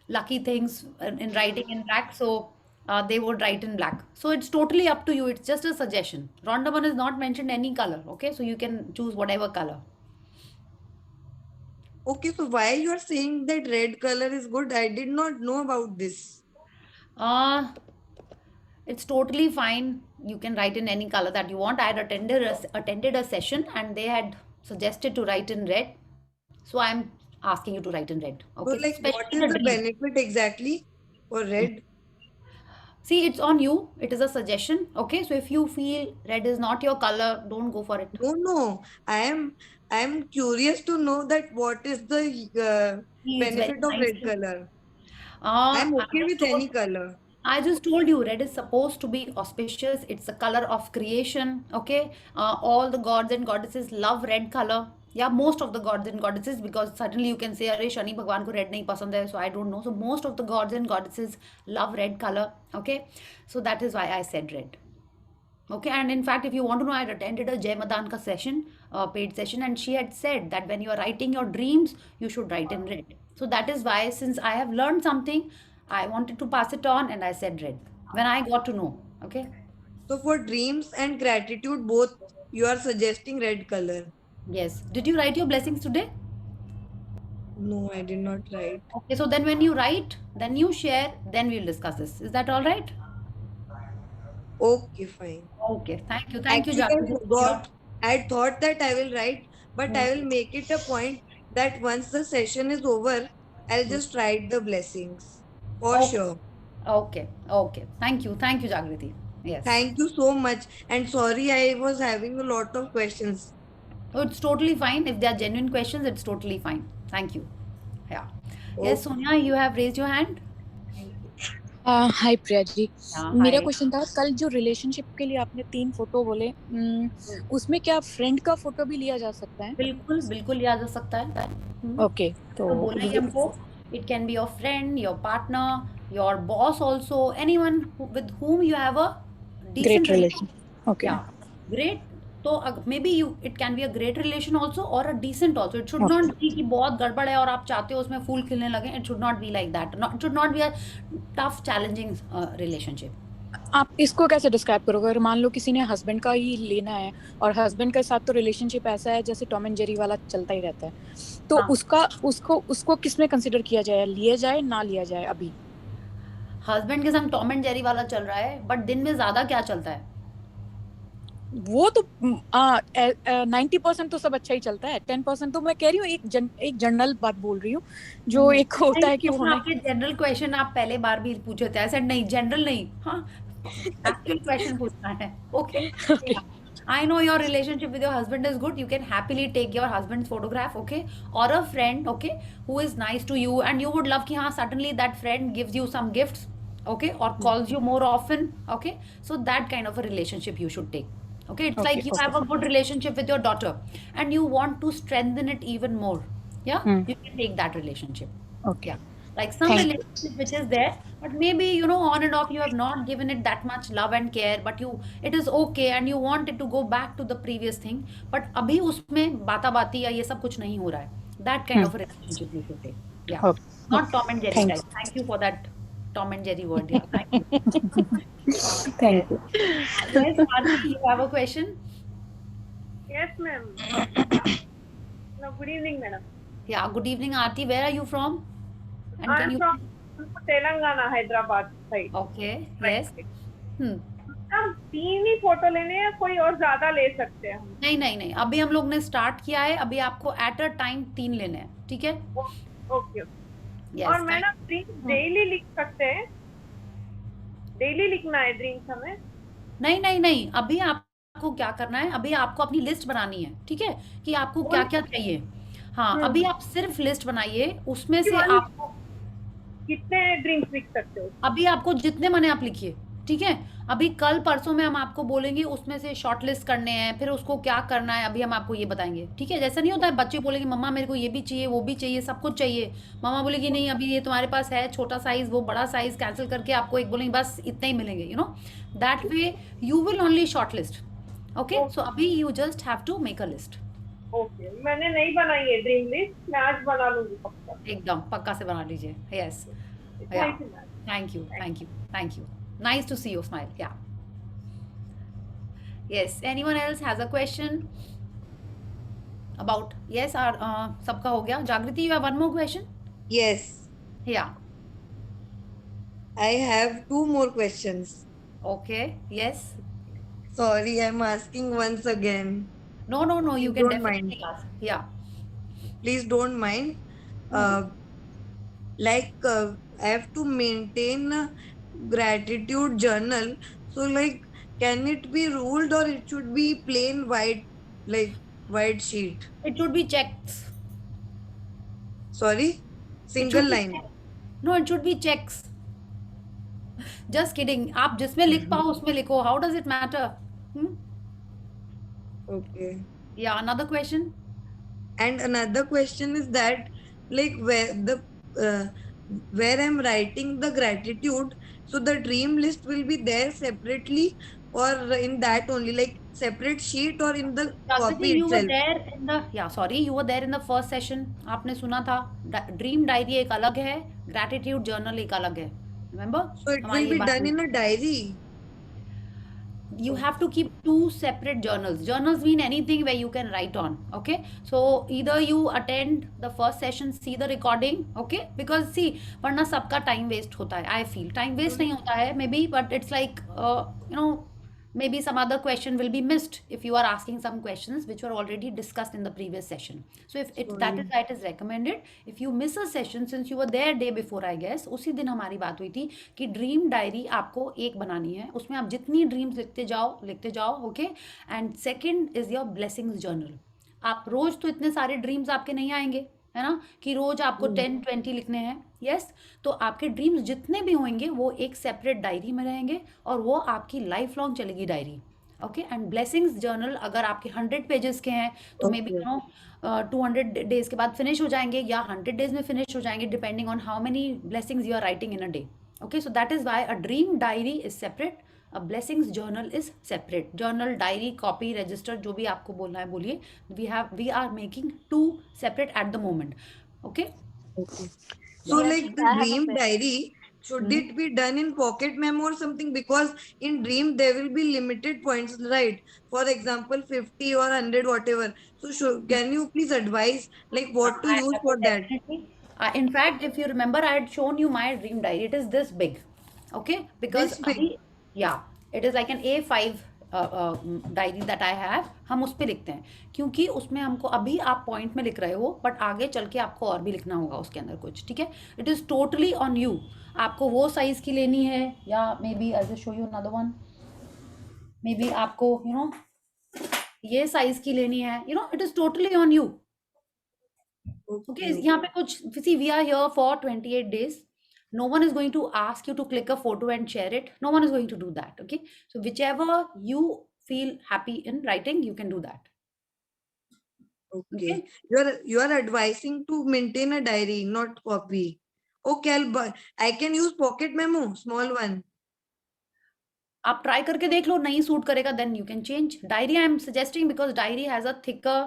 lucky things in writing in black, so they would write in black. So it's totally up to you. It's just a suggestion. Rondamon is not mentioned any color, okay? So you can choose whatever color. Okay, so why you are saying that red color is good? I did not know about this. It's totally fine. You can write in any color that you want. I had attended a session and they had suggested to write in red. So I'm asking you to write in red. Okay. So like what Especially is the dream. benefit exactly for red? See, it's on you. It is a suggestion. Okay. So if you feel red is not your color, don't go for it. No. I am curious to know that what is the See, it's very benefit of nice red to- color. I'm okay with any color. I just told you red is supposed to be auspicious. It's a color of creation. Okay. All the gods and goddesses love red color. Yeah, most of the gods and goddesses, because suddenly you can say, "Arey Shani Bhagwan ko red nahi pasand hai," so I don't know. So most of the gods and goddesses love red color. Okay, so that is why I said red. Okay, and in fact, if you want to know, I had attended a Jay Madan ka session, paid session, and she had said that when you are writing your dreams, you should write in red. So that is why, since I have learned something, I wanted to pass it on, and I said red when I got to know. Okay. So for dreams and gratitude, both you are suggesting red color. Yes. Did you write your blessings today? No, I did not write. Okay, so then when you write, then you share, then we'll discuss this. Is that all right? Okay, fine. Okay, thank you. Actually, I Jagriti. forgot. I thought that I will write, but I will make it a point that once the session is over, I'll just write the blessings. For Okay. sure. Okay. Thank you, Jagriti. Yes. Thank you so much. And sorry, I was having a lot of questions. Oh, it's totally fine. If they are genuine questions, it's totally fine. Thank you. Yeah. Yes, Sonia, you have raised your hand. Hi Priya ji, Yeah, मेरा hi. Question था, कल जो relationship के लिए आपने 3 photo बोले, उसमें क्या फ्रेंड का फोटो भी लिया जा सकता है? बिल्कुल लिया जा सकता है. ओके, तो बोला ही हमको, it can be your friend, your partner, your boss also, anyone with whom you have a decent great relation. Okay, Yeah, great. तो maybe it can be a great relation also or a decent also. It should Okay. not be कि बहुत गड़बड़ है और आप चाहते हो उसमें फूल खिलने लगे. It should not be like that. It should not be a tough, challenging relationship. आप इसको कैसे डिस्क्राइब करोगे? अगर मान लो किसी ने हस्बैंड का ही लेना है और हस्बैंड के साथ तो रिलेशनशिप ऐसा है जैसे टॉम एंड जेरी वाला चलता ही रहता है, तो हाँ. उसको किसमें कंसिडर किया जाए, लिया जाए ना लिया जाए? अभी हस्बैंड के संग टॉम एंड जेरी वाला चल रहा है, बट दिन में ज्यादा क्या चलता है? वो तो 90% तो सब अच्छा ही चलता है, 10% तो मैं कह रही हूँ, एक जनरल बात बोल रही हूँ जो एक होता है कि वो आपके जनरल क्वेश्चन आप पहले बार भी पूछे थे. ऐसा नहीं, जनरल नहीं. हाँ, एक्चुअल क्वेश्चन पूछना है. Okay. I know your relationship with your husband is good. You can happily take your husband's photograph, okay, or a friend, okay, who is nice to you, and you would love कि हाँ suddenly that friend gives you some gifts, okay, or calls you more often, okay, so that kind of a relationship you should take. Okay, it's Okay, like you okay. have a good relationship with your daughter and you want to strengthen it even more. Yeah, you can take that relationship. Okay. Yeah, like some Thank you. relationship which is there, but maybe you know on and off you have not given it that much love and care, but you it is okay and you want it to go back to the previous thing, but अभी उसमें बाता बाती या ये सब कुछ नहीं हो रहा है. That kind of a relationship you should take. Yeah, Okay. not Tom and Jerry Thank type. Thank you for that Tom and Jerry word. Yeah, thank you. Thank you. Yes, Aarti, you have a question? Yes, ma'am. No, good evening, madam. Yeah, good evening, Aarti. Where are you from? And can I'm you? from Telangana, Hyderabad side. Okay, yes. Hmm. हम 3 ही photo लेने हैं, कोई और ज्यादा ले सकते हैं हम? नहीं नहीं नहीं, अभी हम लोग ने स्टार्ट किया है, अभी आपको एट अ टाइम 3 लेने हैं, ठीक है? ओके। Yes, और मैडम ड्रीम्स डेली लिख सकते हैं? डेली लिखना है ड्रीम्स हमें? नहीं नहीं नहीं, अभी आपको क्या करना है, अभी आपको अपनी लिस्ट बनानी है, ठीक है, कि आपको क्या क्या चाहिए. हाँ, अभी आप सिर्फ लिस्ट बनाइए, उसमें से आपको कितने ड्रीम्स लिख सकते हो? अभी आपको जितने मने आप लिखिए, ठीक है? अभी कल परसों में हम आपको बोलेंगे उसमें से शॉर्ट लिस्ट करने हैं, फिर उसको क्या करना है अभी हम आपको ये बताएंगे, ठीक है? जैसा नहीं होता है बच्चे बोलेंगे मम्मा मेरे को ये भी चाहिए, वो भी चाहिए, सब कुछ चाहिए. मम्मा बोलेगी नहीं अभी ये तुम्हारे पास है छोटा साइज, वो बड़ा साइज कैंसिल करके आपको एक बोलेंगे बस इतने ही मिलेंगे, you know, that way you will only shortlist. Okay, so अभी you just have to make a list. Okay, मैंने नहीं बनाई है ड्रीम लिस्ट, मैं आज बना लूंगी पक्का. एकदम पक्का से बना लीजिए. Yes, thank you ma'am. thank you, thank you, thank you. Nice to see you smile. Yeah. Yes, anyone else has a question about? Yes, our सबका हो गया. Jagriti, you have one more question? Yes, Yeah. I have 2 more questions. Okay. Yes. Sorry, I'm asking once again. No, no, no. You You can don't definitely mind. ask. Yeah. Please don't mind. Like I have to maintain a gratitude journal. So like, can it be ruled or it should be plain white, like white sheet? It should be checks. Sorry, It single should be line. checks. No, it should be checks. Just kidding. आप जिसमें लिख पाओ उसमें लिखो. How does it matter? Hmm? Okay. Yeah. Another question. And another question is that, like, where I'm writing the gratitude, so the dream list will be there separately or in that only, like separate sheet or in the Jagriti, copy you were itself. there in the you were there in the first session. आपने सुना था dream diary एक अलग है, gratitude journal एक अलग है. Remember? So it हमारी will ये be बात done हुई. in a diary. You have to keep 2 separate journals. Journals mean anything where you can write on. Okay, so either you attend the first session, see the recording. Okay, because see वरना सबका time waste होता है. I feel time waste नहीं होता है maybe, but it's like you know, maybe some other question will be missed if you are asking some questions which were already discussed in the previous session. So if that is why it is recommended, if you miss a session, since you were there day before I guess, उसी दिन हमारी बात हुई थी कि dream diary आपको एक बनानी है, उसमें आप जितनी ड्रीम्स लिखते जाओ. Okay, and second is your blessings journal. आप रोज तो इतने सारे ड्रीम्स आपके नहीं आएंगे, है ना, कि रोज आपको 10-20 लिखने हैं. यस, तो आपके ड्रीम्स जितने भी होंगे वो एक सेपरेट डायरी में रहेंगे और वो आपकी लाइफ लॉन्ग चलेगी diary. Okay, and blessings journal अगर आपके 100 पेजेस के हैं तो may be you know 200 days के बाद फिनिश हो जाएंगे या 100 डेज में फिनिश हो जाएंगे, depending on how many blessings you are writing in a day. Okay, so that is why a dream diary is separate, a blessings journal is separate. Journal, diary, copy, register, जो भी आपको बोलना है बोलिए. We are making 2 separate at the moment. Okay. Okay. So Yes, like the I have a dream question. diary, should it be done in pocket memo or something? Because in dream there will be limited points, right? For example, 50 or 100, whatever. So can you please advise like what to I use will for that? definitely. In fact, if you remember, I had shown you my dream diary. It is this big. Okay, because This big? yeah, it is like an A5 diary that I have. हम उस पर लिखते हैं क्योंकि उसमें हमको अभी आप पॉइंट में लिख रहे हो बट आगे चल के आपको और भी लिखना होगा उसके अंदर कुछ. ठीक है, it is totally on you. आपको वो साइज की लेनी है या maybe I will show you another one. Maybe आपको यू नो ये साइज की लेनी है. You know, it is totally on you. Okay, यहाँ पे कुछ see we are here for 28 days. No one is going to ask you to click a photo and share it. No one is going to do that. Okay. So whichever you feel happy in writing, you can do that. Okay. You are advising to maintain a diary, not copy. Okay, I can use pocket memo, small one. आप try करके देख लो, नहीं suit करेगा then you can change. Diary I am suggesting because diary has a thicker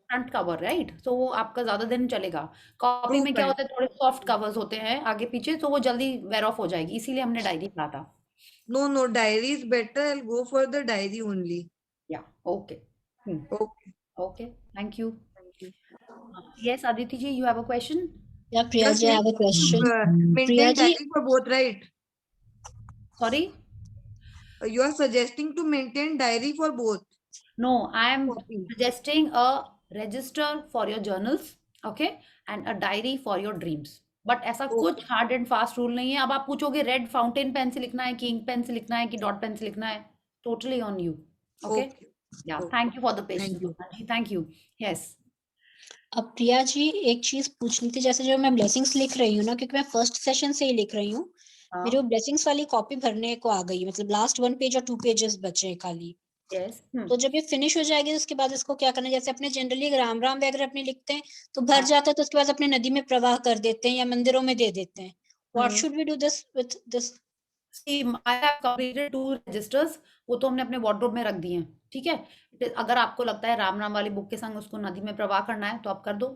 front cover, right? So वो आपका ज्यादा दिन चलेगा. कॉपी में क्या होता है, थोड़े सॉफ्ट कवर्स होते हैं आगे पीछे, तो वो जल्दी वेयर ऑफ हो जाएगी, इसीलिए हमने डायरी कहा था. No, diary is better. I'll go for the diary only. Yeah, okay. Okay. Thank you. Yes, Aditi ji, you have a question? Yeah, Priya ji, I have a question. Maintain diary for both, right? Sorry? You are suggesting to maintain diary for both. No, I am suggesting a register for your journals, okay, and a diary for your dreams. But ऐसा कुछ hard and fast rule नहीं है. अब आप पूछोगे red fountain pen से लिखना है कि इंक पेन से लिखना है कि डॉट पेन से लिखना है, टोटली ऑन यू. ओके, या thank you for the patience. Thank you. Yes. अब प्रिया जी एक चीज पूछनी थी, जैसे जो मैं ब्लेसिंग्स लिख रही हूँ ना, क्योंकि मैं फर्स्ट सेशन से ही लिख रही हूँ, मेरी वो ब्लेसिंग्स वाली कॉपी भरने को आ गई, मतलब लास्ट 1 पेज और 2 पेजेस बचे हैं खाली. Yes. तो जब ये फिनिश हो जाएगी उसके बाद इसको क्या करना है? जैसे अपने जनरली राम राम वगैरह अपने लिखते हैं तो भर जाता है, तो उसके बाद अपने नदी में प्रवाह कर देते हैं या मंदिरों में दे देते हैं. What should we do this with this? See, I have completed 2 registers. वो तो हमने अपने वार्डरोब में रख दिए हैं. ठीक है. अगर आपको लगता है राम राम वाली बुक के संग उसको नदी में प्रवाह करना है तो आप कर दो.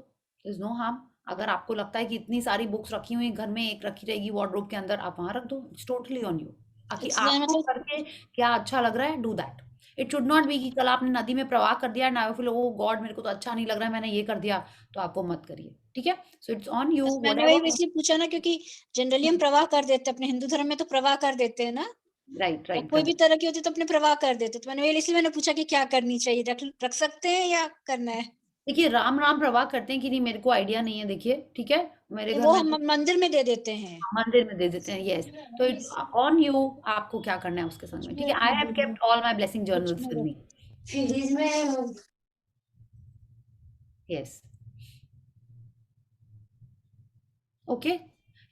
There is no harm. अगर आपको लगता है कि इतनी सारी बुक्स रखी हुई घर में, एक रखी रहेगी वार्डरोब के अंदर, आप वहां रख दो. It's totally on you. आपको करके क्या अच्छा लग रहा है, do that. It should not be कि कल आपने नदी में प्रवाह कर दिया and I feel oh God मेरे को तो अच्छा नहीं लग रहा है, मैंने ये कर दिया, तो आप वो मत करिए. ठीक है. So it's on you. मैंने वही इसलिए पूछा ना, क्योंकि जनरली हम प्रवाह कर देते हैं, अपने हिंदू धर्म में तो प्रवाह कर देते हैं ना. राइट. कोई भी तरह की होती तो अपने प्रवाह कर देते. तो मैंने पूछा कि क्या करनी चाहिए, रख सकते हैं या करना है? देखिए राम राम प्रवाह करते हैं कि नहीं मेरे को आइडिया नहीं है. देखिए ठीक है, मेरे घर वो में हम मंदिर में दे देते हैं. मंदिर में दे देते हैं. यस. तो इट्स ऑन यू, आपको क्या करना है उसके संग में. ठीक है. I have kept all my blessing journals with me. Yes. Okay.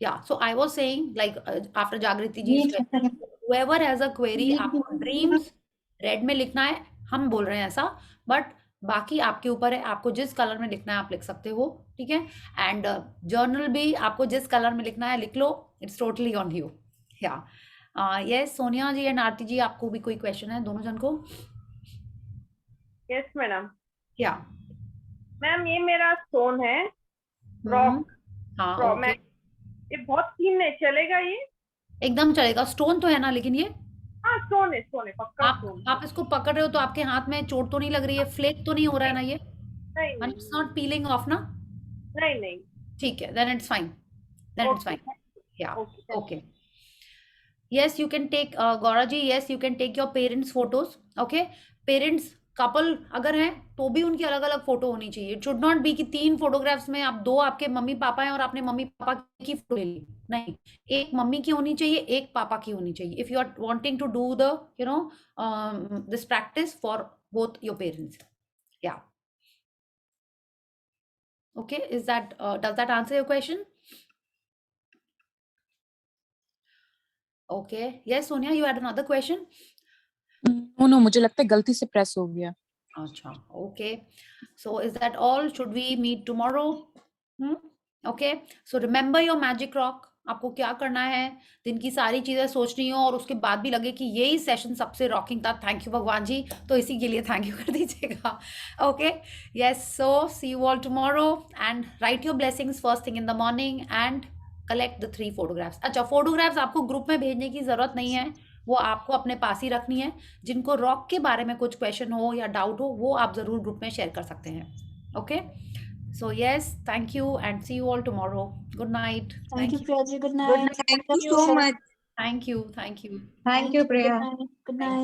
Yeah, so I was saying like after Jagriti ji's question, whoever has a query, आपको ड्रीम्स रेड में लिखना है, हम बोल रहे हैं ऐसा, बट बाकी आपके ऊपर है, आपको जिस कलर में लिखना है आप लिख सकते हो. ठीक है. एंड जर्नल भी आपको जिस कलर में लिखना है लिख लो. It's totally on you. Yeah yes. Sonia ji and Aarti ji, आपको भी कोई क्वेश्चन है दोनों जन को? Yes madam. क्या मैम ये मेरा स्टोन है, रॉक. हाँ. ये बहुत क्लीन है, चलेगा ये? एकदम चलेगा. स्टोन तो है ना, लेकिन ये स्टोन है पक्का. आप इसको पकड़ रहे हो तो आपके हाथ में चोट तो नहीं लग रही है, फ्लेक तो नहीं हो रहा है ना ये? नहीं. इट्स नॉट पीलिंग ऑफ ना? नहीं. ठीक है, देन इट्स फाइन. या okay. Yes you can take Gaura ji. Yes you can take your parents photos. Okay. Parents couple अगर हैं तो भी उनकी अलग अलग फोटो होनी चाहिए. इट शुड नॉट बी कि 3 फोटोग्राफ्स में आप 2 आपके मम्मी पापा हैं और आपने मम्मी पापा की फोटो ले ली. नहीं, एक मम्मी की होनी चाहिए, एक पापा की होनी चाहिए. If you are wanting to do the this practice for both your parents. Yeah okay. Is that does that answer your question? Okay. Yes Sonia, you had another question? No, मुझे लगता है गलती से प्रेस हो गया. अच्छा. Okay. So is that all? Should we meet tomorrow? Okay. So remember your magic rock. आपको क्या करना है, दिन की सारी चीजें सोचनी हो और उसके बाद भी लगे कि यही सेशन सबसे रॉकिंग था, थैंक यू भगवान जी, तो इसी के लिए थैंक यू कर दीजिएगा. Okay. Yes. So see you all tomorrow and write your blessings first thing in the morning and collect the 3 photographs. अच्छा, फोटोग्राफ्स आपको ग्रुप में भेजने की जरूरत नहीं है, वो आपको अपने पास ही रखनी है. जिनको रॉक के बारे में कुछ क्वेश्चन हो या डाउट हो वो आप जरूर ग्रुप में शेयर कर सकते हैं. Okay. So yes, thank you and see you all tomorrow. Good night. Thank you Priya ji. Good night. Thank you so much. Thank you. Thank you, Priya. Good night.